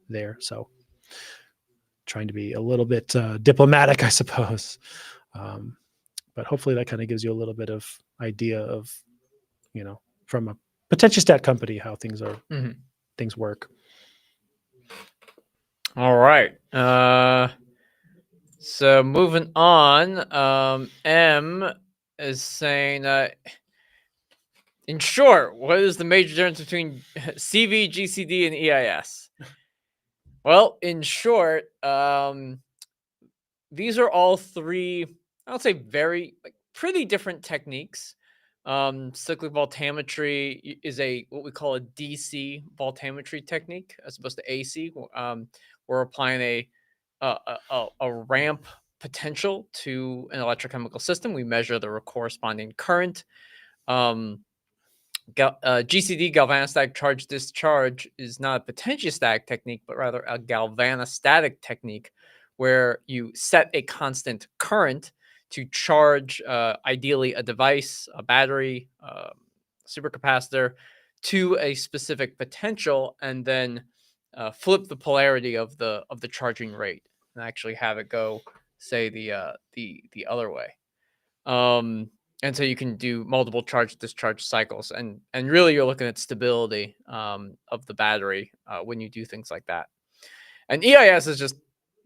there. So trying to be a little bit diplomatic, I suppose. But hopefully that kind of gives you a little bit of idea of, from a potentiostat company, how things are, things work. All right. So moving on, M is saying, in short, what is the major difference between CV, GCD, and EIS? Well, in short, these are all three, I would say, pretty different techniques. Cyclic voltammetry is what we call a DC voltammetry technique as opposed to AC. We're applying a ramp potential to an electrochemical system. We measure the corresponding current. GCD, galvanostatic charge discharge, is not a potentiostatic technique, but rather a galvanostatic technique where you set a constant current to charge, ideally, a device, a battery, supercapacitor, to a specific potential, and then flip the polarity of the charging rate and actually have it go, say, the other way. And so you can do multiple charge discharge cycles, and really you're looking at stability of the battery when you do things like that. And EIS is just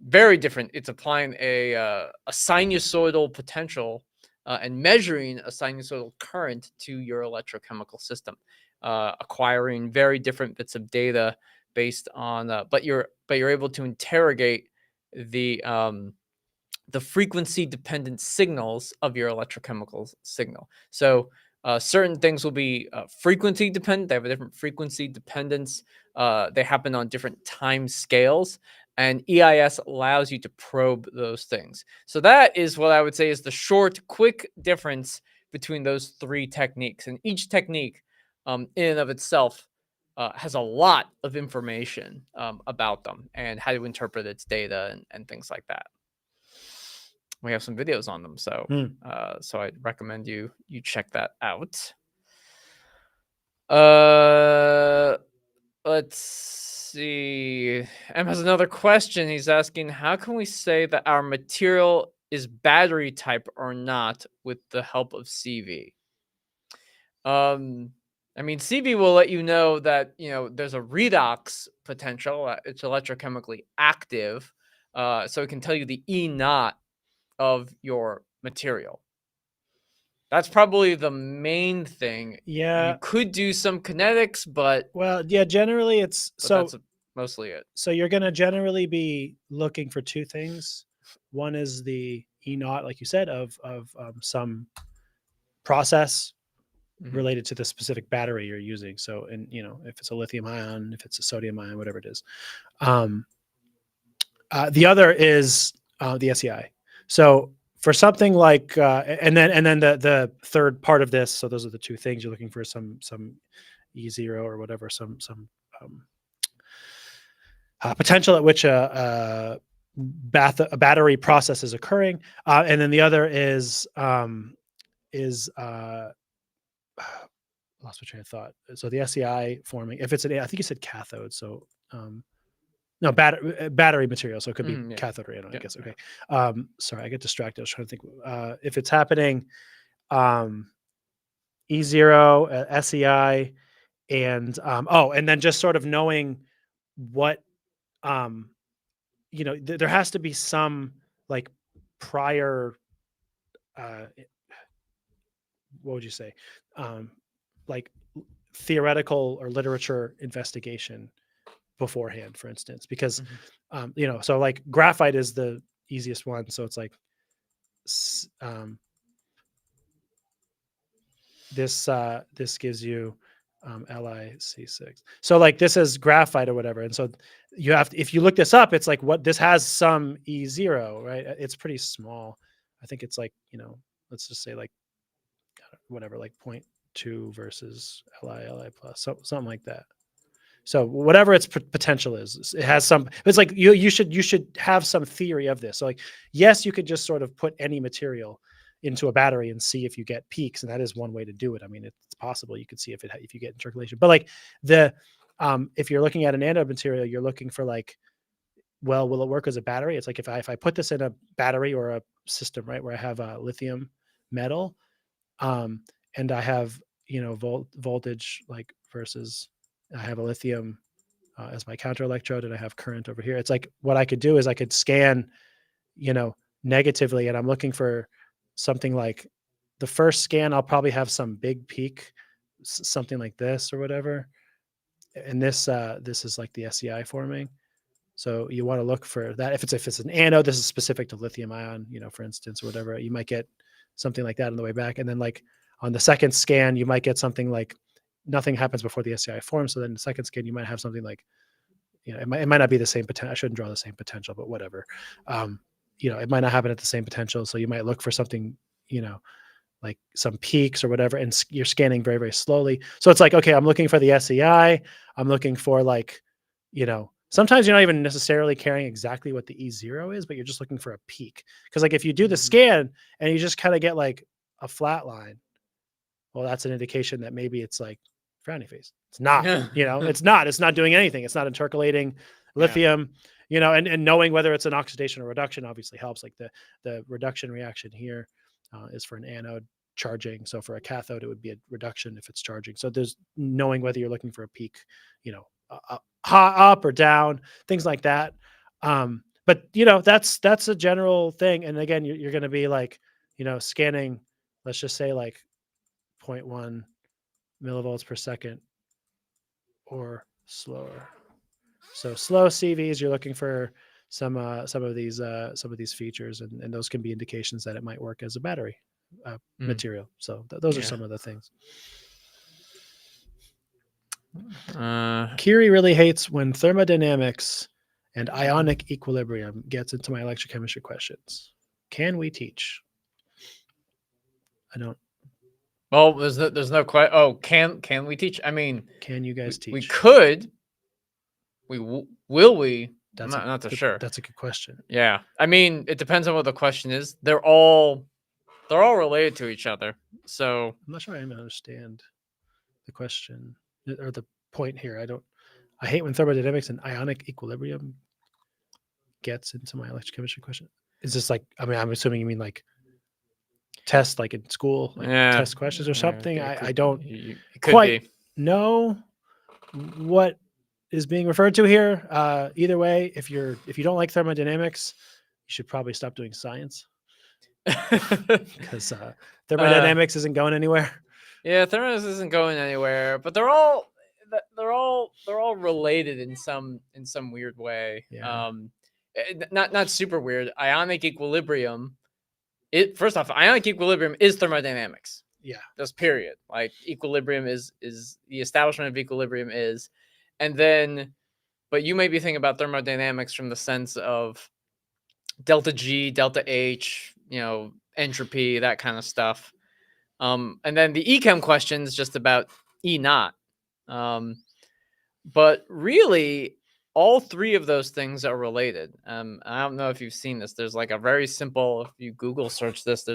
very different. It's applying a sinusoidal potential and measuring a sinusoidal current to your electrochemical system, acquiring very different bits of data based on. But you're able to interrogate the frequency dependent signals of your electrochemical signal. So certain things will be frequency dependent. They have a different frequency dependence. They happen on different time scales. And EIS allows you to probe those things. So that is what I would say is the short, quick difference between those three techniques. And each technique in and of itself has a lot of information about them and how to interpret its data and things like that. We have some videos on them, so so I recommend you check that out. Let's see. M has another question. He's asking, how can we say that our material is battery type or not with the help of CV? I mean, CV will let you know that there's a redox potential. It's electrochemically active, so it can tell you the E naught of your material. That's probably the main thing. Yeah. You could do some kinetics, but Well, yeah, generally it's that's mostly it. So you're going to generally be looking for two things. One is the E naught, like you said, of some process related to the specific battery you're using. So, if it's a lithium ion, if it's a sodium ion, whatever it is. The other is the SEI. So for something like, and then the third part of this. So those are the two things you're looking for: some E0 or whatever, some potential at which a battery process is occurring, and then the other is lost my train of thought. So the SEI forming, if it's I think you said cathode. So no, battery material. So it could be cathode or anode, I guess. Okay. Sorry, I get distracted. I was trying to think if it's happening. E0, SEI, and and then just sort of knowing what there has to be some like prior what would you say like theoretical or literature investigation beforehand, for instance, because so like graphite is the easiest one. So it's like this gives you LiC6. So like this is graphite or whatever. And so you have to, if you look this up, it's like this has some E0, right? It's pretty small. I think it's like, let's just say like whatever, like 0.2 versus Li plus, so something like that. So whatever its potential is, it has some. It's like you should have some theory of this. So like, yes, you could just sort of put any material into a battery and see if you get peaks, and that is one way to do it. I mean, it's possible you could see if you get in circulation. But like if you're looking at an anode material, you're looking for like, well, will it work as a battery? It's like if I put this in a battery or a system, right, where I have a lithium metal, and I have voltage like versus I have a lithium as my counter electrode, and I have current over here. It's like what I could do is I could scan, negatively, and I'm looking for something like the first scan. I'll probably have some big peak, something like this or whatever. And this is like the SEI forming. So you want to look for that. If it's an anode, this is specific to lithium ion, for instance, or whatever. You might get something like that on the way back, and then like on the second scan, you might get something like nothing happens before the SEI forms. So then the second scan, you might have something like, it might not be the same potential. I shouldn't draw the same potential, but whatever. It might not happen at the same potential. So you might look for something, like some peaks or whatever, and you're scanning very, very slowly. So it's like, okay, I'm looking for the SEI. I'm looking for like, sometimes you're not even necessarily caring exactly what the E0 is, but you're just looking for a peak. Because like if you do the scan and you just kind of get like a flat line, well, that's an indication that maybe it's like frowny face. It's not, it's not doing anything. It's not intercalating lithium, and knowing whether it's an oxidation or reduction obviously helps. Like the reduction reaction here is for an anode charging. So for a cathode, it would be a reduction if it's charging. So there's knowing whether you're looking for a peak, up or down, things like that. But but that's a general thing. And again, you're going to be like, scanning, let's just say like 0.1 millivolts per second or slower. So slow CVs, you're looking for some of these features, and those can be indications that it might work as a battery material. So those are some of the things. Kiri really hates when thermodynamics and ionic equilibrium gets into my electrochemistry questions. Can we teach? I don't. Well, there's no question. Oh, can we teach? I mean, can you guys teach? We could. Will we? I'm not so sure. That's a good question. Yeah, I mean, it depends on what the question is. They're all related to each other. So I'm not sure I even understand the question or the point here. I hate when thermodynamics and ionic equilibrium gets into my electrochemistry question. Is this like, I mean, I'm assuming you mean like test, like in school, like test questions or something. I don't quite know what is being referred to here. Either way, if you don't like thermodynamics, you should probably stop doing science because thermodynamics isn't going anywhere. Yeah, thermodynamics isn't going anywhere, but they're all related in some weird way. Yeah. Not super weird. Ionic equilibrium. First off, ionic equilibrium is thermodynamics. Yeah. Just period. Like equilibrium is the establishment of equilibrium is, and then, but you may be thinking about thermodynamics from the sense of delta G, delta H, entropy, that kind of stuff. And then the echem question is just about E naught. But really, all three of those things are related. I don't know if you've seen this. There's like a very simple, if you Google search this,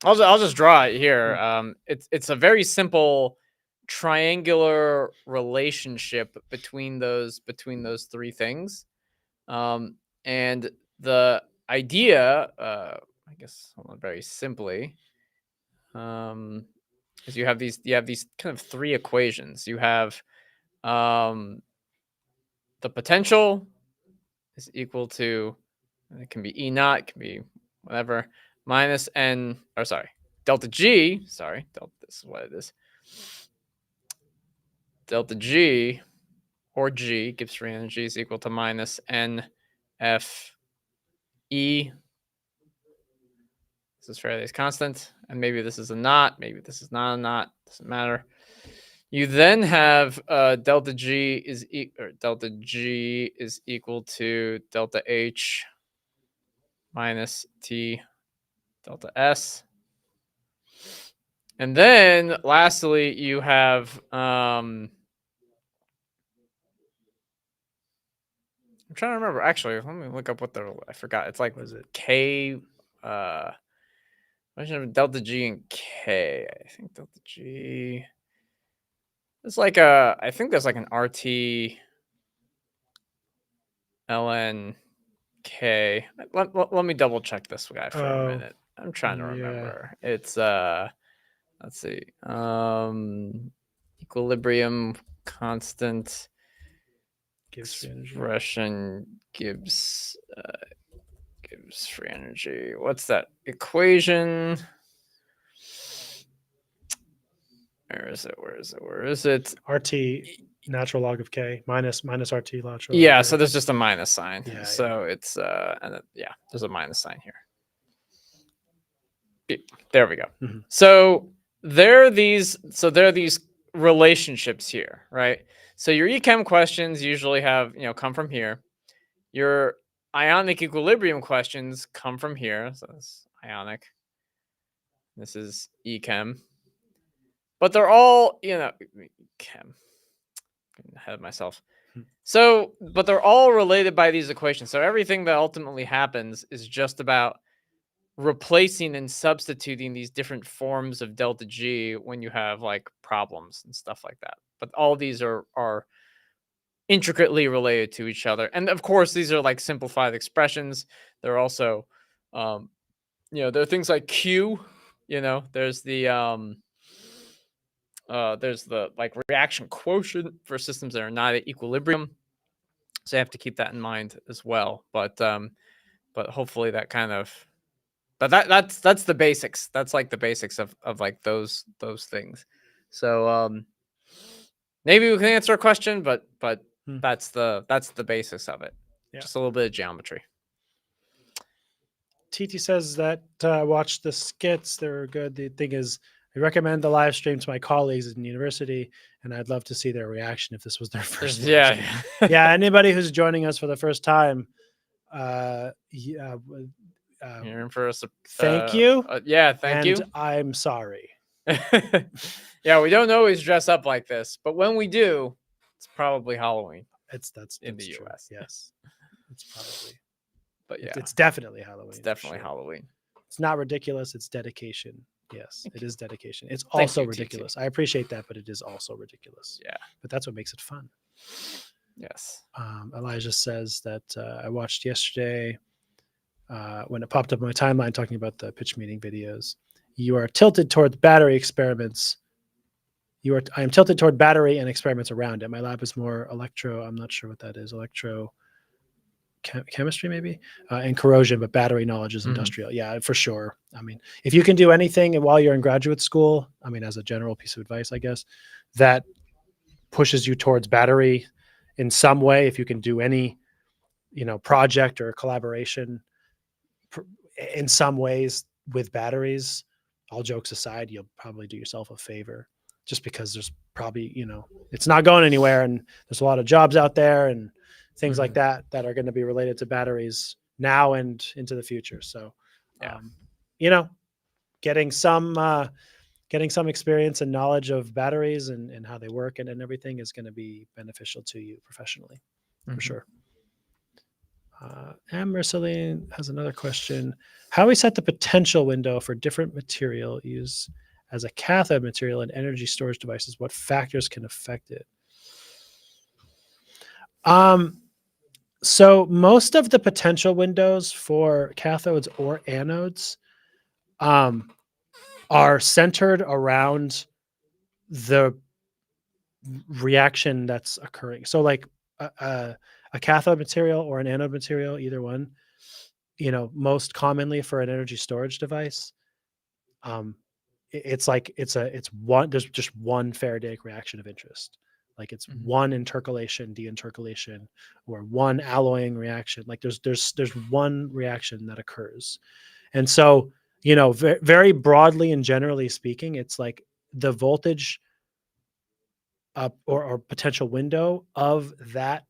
I'll just draw it here. It's a very simple triangular relationship between those three things. And the idea, I guess, very simply, is you have these kind of three equations. You have the potential is equal to, it can be E naught, it can be whatever, minus N, or sorry, delta G, this is what it is. Delta G, or G, Gibbs free energy, is equal to minus N F E. This is Faraday's constant, and maybe this is a knot, maybe this is not a knot, doesn't matter. You then have delta G is equal to delta H minus T delta S. And then lastly, you have I'm trying to remember. Actually, let me look up I forgot. It's like, was it K delta G and K. I think delta G. It's like I think there's like an RT ln K. Let me double check this guy for a minute. I'm trying to remember. It's let's see. Equilibrium constant expression Gibbs free energy. What's that equation? Where is it? RT natural log of K minus RT natural. Yeah, so there's just a minus sign. Yeah, so it's there's a minus sign here. There we go. Mm-hmm. So there are these relationships here, right? So your echem questions usually come from here. Your ionic equilibrium questions come from here. So this ionic. This is echem. But they're all, chem. Getting ahead of myself. So, but they're all related by these equations. So everything that ultimately happens is just about replacing and substituting these different forms of delta G when you have like problems and stuff like that. But all these are intricately related to each other. And of course, these are like simplified expressions. They're also, there are things like Q, there's the like reaction quotient for systems that are not at equilibrium. So you have to keep that in mind as well. But hopefully that kind of, but that's the basics. That's like the basics of like those things. So maybe we can answer a question, but Hmm. that's the basis of it. Yeah. Just a little bit of geometry. TT says that watch the skits. They're good. The thing is, I recommend the live stream to my colleagues in university, and I'd love to see their reaction if this was their first live Yeah. stream. Yeah, anybody who's joining us for the first time, yeah, You're in for a thank you. Yeah, thank And you. I'm sorry. Yeah, we don't always dress up like this, but when we do, it's probably Halloween That's in the true. US. Yes, it's probably. But yeah, It's definitely Halloween. it's for definitely sure. Halloween. It's not ridiculous. It's dedication. Yes, Thank it is dedication. It's Thank also you, TT. ridiculous. I appreciate that, but it is also ridiculous. Yeah. But that's what makes it fun. Yes. Elijah says that I watched yesterday when it popped up on my timeline talking about the pitch meeting videos. You are tilted toward battery experiments. I am tilted toward battery and experiments around it. My lab is more electro. I'm not sure what that is. Electro chemistry maybe, and corrosion, but battery knowledge is industrial. Yeah, for sure. I mean, if you can do anything while you're in graduate school, I mean, as a general piece of advice, I guess, that pushes you towards battery in some way, if you can do any, project or collaboration in some ways with batteries, all jokes aside, you'll probably do yourself a favor, just because there's probably, it's not going anywhere, and there's a lot of jobs out there and things like that are going to be related to batteries now and into the future. So, Yeah. getting some experience and knowledge of batteries and how they work and everything is going to be beneficial to you professionally, for sure. And Marceline has another question. How we set the potential window for different material used as a cathode material in energy storage devices? What factors can affect it? So most of the potential windows for cathodes or anodes are centered around the reaction that's occurring. So like a cathode material or an anode material, either one, most commonly for an energy storage device, it's one, there's just one Faradaic reaction of interest. Like it's one intercalation, deintercalation, or one alloying reaction. Like there's one reaction that occurs. And so, very broadly and generally speaking, it's like the voltage or potential window of that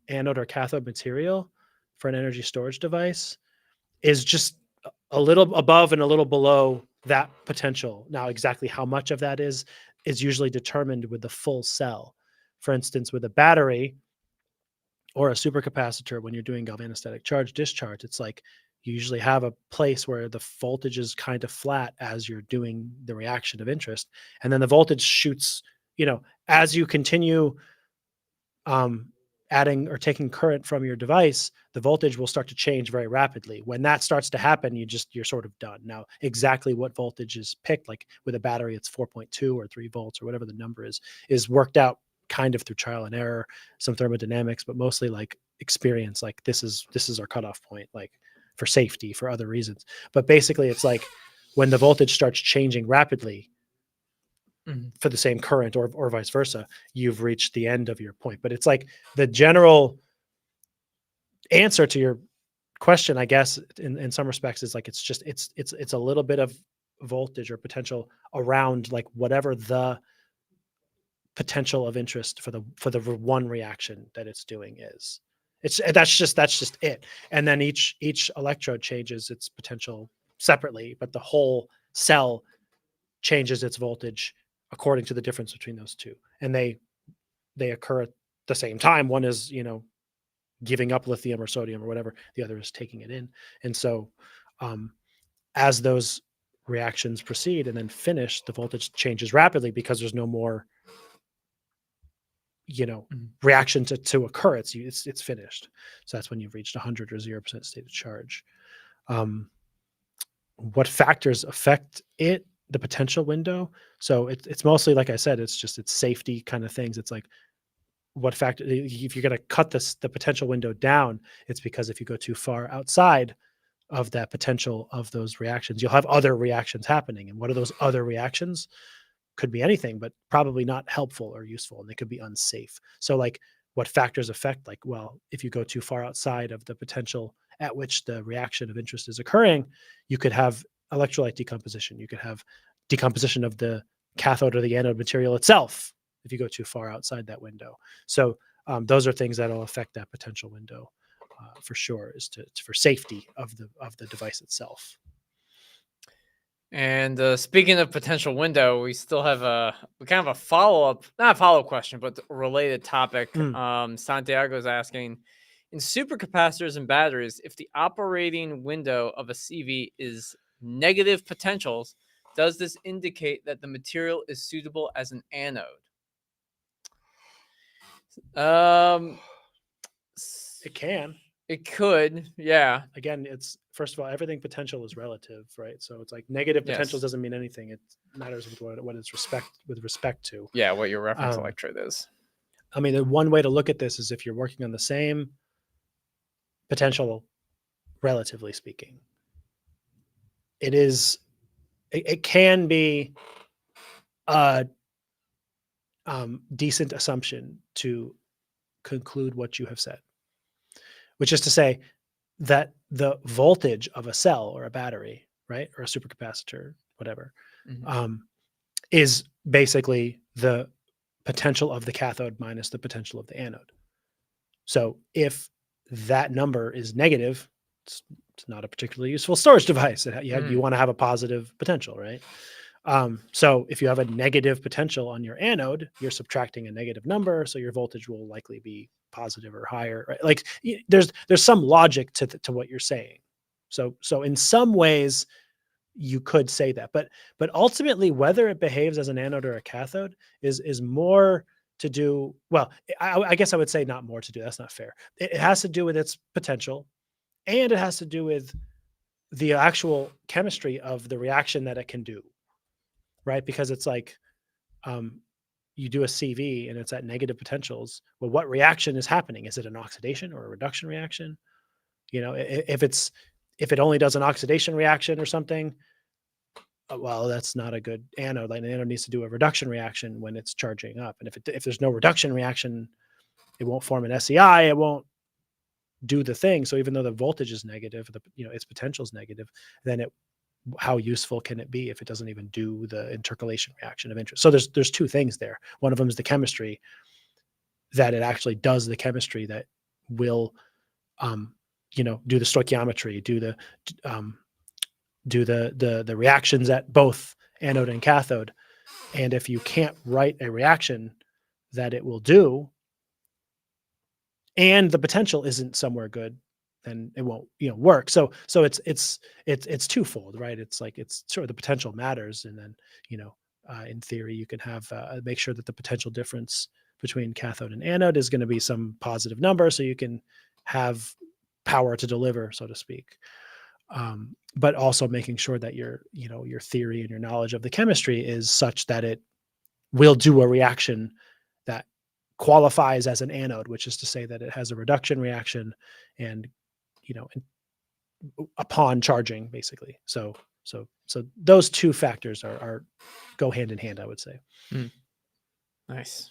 anode or cathode material for an energy storage device is just a little above and a little below that potential. Now, exactly how much of that is usually determined with the full cell. For instance, with a battery or a supercapacitor, when you're doing galvanostatic charge discharge, it's like you usually have a place where the voltage is kind of flat as you're doing the reaction of interest. And then the voltage shoots, as you continue adding or taking current from your device, the voltage will start to change very rapidly. When that starts to happen, you're sort of done. Now, exactly what voltage is picked, like with a battery, it's 4.2 or 3 volts or whatever the number is worked out kind of through trial and error, some thermodynamics, but mostly like experience. Like this is our cutoff point, like for safety, for other reasons. But basically, it's like when the voltage starts changing rapidly, for the same current or vice versa, you've reached the end of your point. But it's like the general answer to your question, I guess, in some respects, is like it's a little bit of voltage or potential around like whatever the potential of interest for the one reaction that it's doing is. That's just it. And then each electrode changes its potential separately, but the whole cell changes its voltage according to the difference between those two, and they occur at the same time. One is giving up lithium or sodium or whatever, the other is taking it in. And so as those reactions proceed and then finish, the voltage changes rapidly because there's no more reaction to occur. It's finished. So that's when you've reached 100 or 0% state of charge. What factors affect it? The potential window. So it's mostly, like I said, it's safety kind of things. It's like what factor, if you're going to cut the potential window down, it's because if you go too far outside of that potential of those reactions, you'll have other reactions happening. And what are those other reactions? Could be anything, but probably not helpful or useful, and they could be unsafe. So like what factors affect, like, well, if you go too far outside of the potential at which the reaction of interest is occurring, you could have electrolyte decomposition. You could have decomposition of the cathode or the anode material itself if you go too far outside that window. So those are things that will affect that potential window for sure, is for safety of the device itself. And speaking of potential window, we still have kind of a follow-up, not a follow-up question, but a related topic. Santiago is asking, in supercapacitors and batteries, if the operating window of a CV is negative potentials, does this indicate that the material is suitable as an anode? It can. It could, yeah. Again, it's, first of all, everything potential is relative, right? So it's like negative potentials Yes. doesn't mean anything. It matters with what it's with respect to. Yeah, what your reference electrode is. I mean, the one way to look at this is if you're working on the same potential, relatively speaking. It can be a decent assumption to conclude what you have said, which is to say that the voltage of a cell or a battery, right, or a supercapacitor, whatever, is basically the potential of the cathode minus the potential of the anode. So if that number is negative, it's not a particularly useful storage device. You want to have a positive potential, right? So if you have a negative potential on your anode, you're subtracting a negative number, so your voltage will likely be positive or higher, right? Like there's some logic to what you're saying. So in some ways you could say that, but ultimately whether it behaves as an anode or a cathode is more to do, well, I guess I would say not more to do. That's not fair. It has to do with its potential, and it has to do with the actual chemistry of the reaction that it can do, right? Because it's like, you do a CV and it's at negative potentials. Well, what reaction is happening? Is it an oxidation or a reduction reaction? You know, if it only does an oxidation reaction or something, well, that's not a good anode. Like an anode needs to do a reduction reaction when it's charging up. And if there's no reduction reaction, it won't form an SEI. It won't do the thing. So even though the voltage is negative, its potential is negative, then how useful can it be if it doesn't even do the intercalation reaction of interest? So there's two things there. One of them is the chemistry, that it actually does the chemistry that will, do the stoichiometry, do the reactions at both anode and cathode. And if you can't write a reaction that it will do, and the potential isn't somewhere good, then it won't, work. So it's twofold, right? It's like, it's sure the potential matters. And then, in theory, you can have, make sure that the potential difference between cathode and anode is going to be some positive number, so you can have power to deliver, so to speak. But also making sure that your theory and your knowledge of the chemistry is such that it will do a reaction that qualifies as an anode, which is to say that it has a reduction reaction and, upon charging, basically. So those two factors are go hand in hand, I would say. Nice.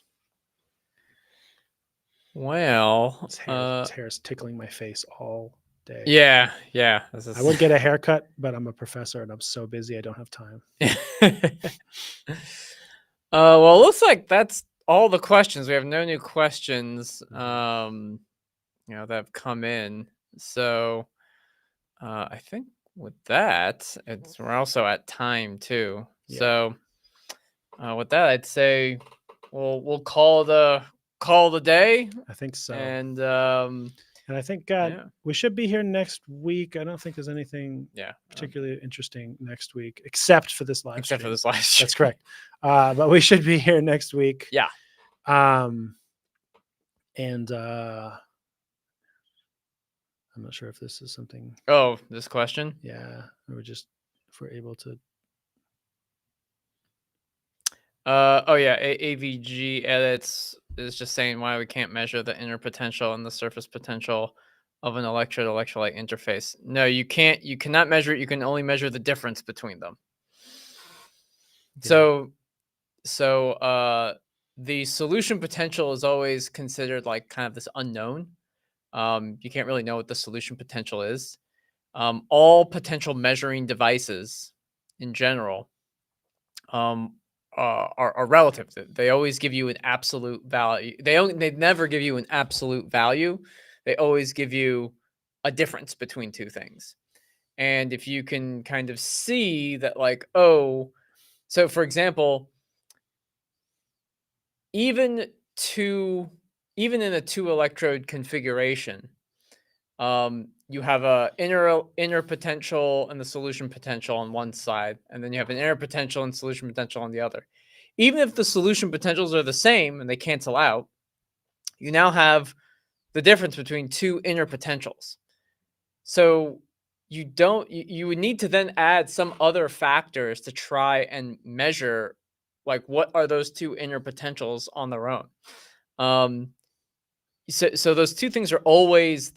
Well, this hair is tickling my face all day. Yeah. I would get a haircut, but I'm a professor and I'm so busy I don't have time. Well, it looks like that's all the questions. We have no new questions, that have come in. So, I think with that, we're also at time too. Yeah. So, with that, I'd say we'll call the day. I think so. And I think we should be here next week. I don't think there's anything particularly interesting next week, except for this live stream. That's correct. But we should be here next week. Yeah. And I'm not sure if this is something. Oh, this question? Yeah. If we're able to. AVG edits is just saying why we can't measure the inner potential and the surface potential of an electrode electrolyte interface. No, you can't. You cannot measure it. You can only measure the difference between them. Yeah. So the solution potential is always considered like kind of this unknown. You can't really know what the solution potential is. All potential measuring devices in general are relative. They always give you an absolute value. They never give you an absolute value. They always give you a difference between two things. And if you can kind of see that, like, oh, so for example, even even in a two electrode configuration, you have a inner potential and the solution potential on one side, and then you have an inner potential and solution potential on the other. Even if the solution potentials are the same and they cancel out, you now have the difference between two inner potentials. So you would need to then add some other factors to try and measure, like, what are those two inner potentials on their own. So those two things are always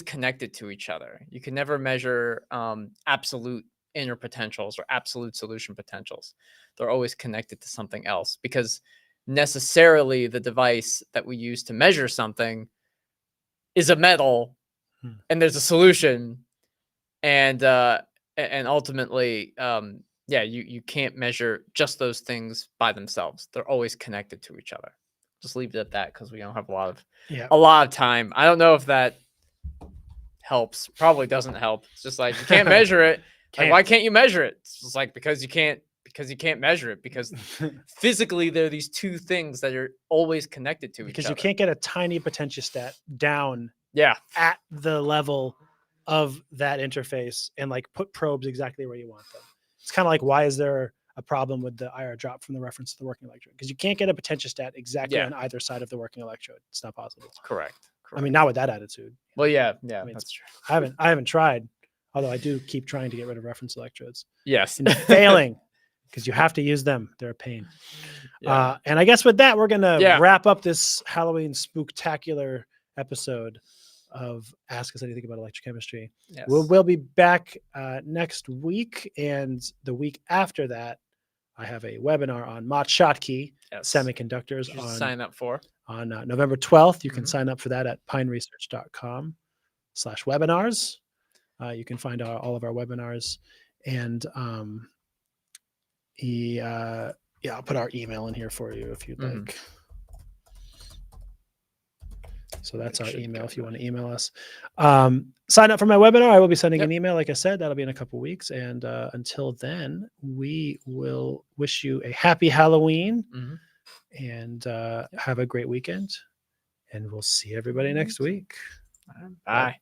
connected to each other. You can never measure absolute inner potentials or absolute solution potentials. They're always connected to something else, because necessarily the device that we use to measure something is a metal, and there's a solution, and ultimately, yeah, you can't measure just those things by themselves. They're always connected to each other. Just leave it at that, because we don't have a lot of time. I don't know if that helps. Probably doesn't help. It's just like, you can't measure it. Like, why can't you measure it? It's just like, because you can't measure it, because physically there are these two things that are always connected to each other. Because you can't get a tiny potentiostat down Yeah. at the level of that interface and like put probes exactly where you want them. It's kind of like, why is there a problem with the IR drop from the reference to the working electrode? Because you can't get a potentiostat exactly on either side of the working electrode. It's not possible. Correct. I mean, not with that attitude. Well, yeah, I mean, that's true. I haven't tried, although I do keep trying to get rid of reference electrodes Yes. and failing, because you have to use them. They're a pain. Yeah. And I guess with that, we're going to wrap up this Halloween spooktacular episode of Ask Us Anything About Electrochemistry. Yes. We'll be back next week, and the week after that, I have a webinar on Mott Schottky semiconductors sign up for on November 12th. You can sign up for that at pineresearch.com/webinars. You can find all of our webinars, and I'll put our email in here for you if you'd like. So that's our email if you want to email us. Sign up for my webinar. I will be sending an email. Like I said, that'll be in a couple weeks. And until then, we will wish you a happy Halloween and have a great weekend. And we'll see everybody next week. Bye.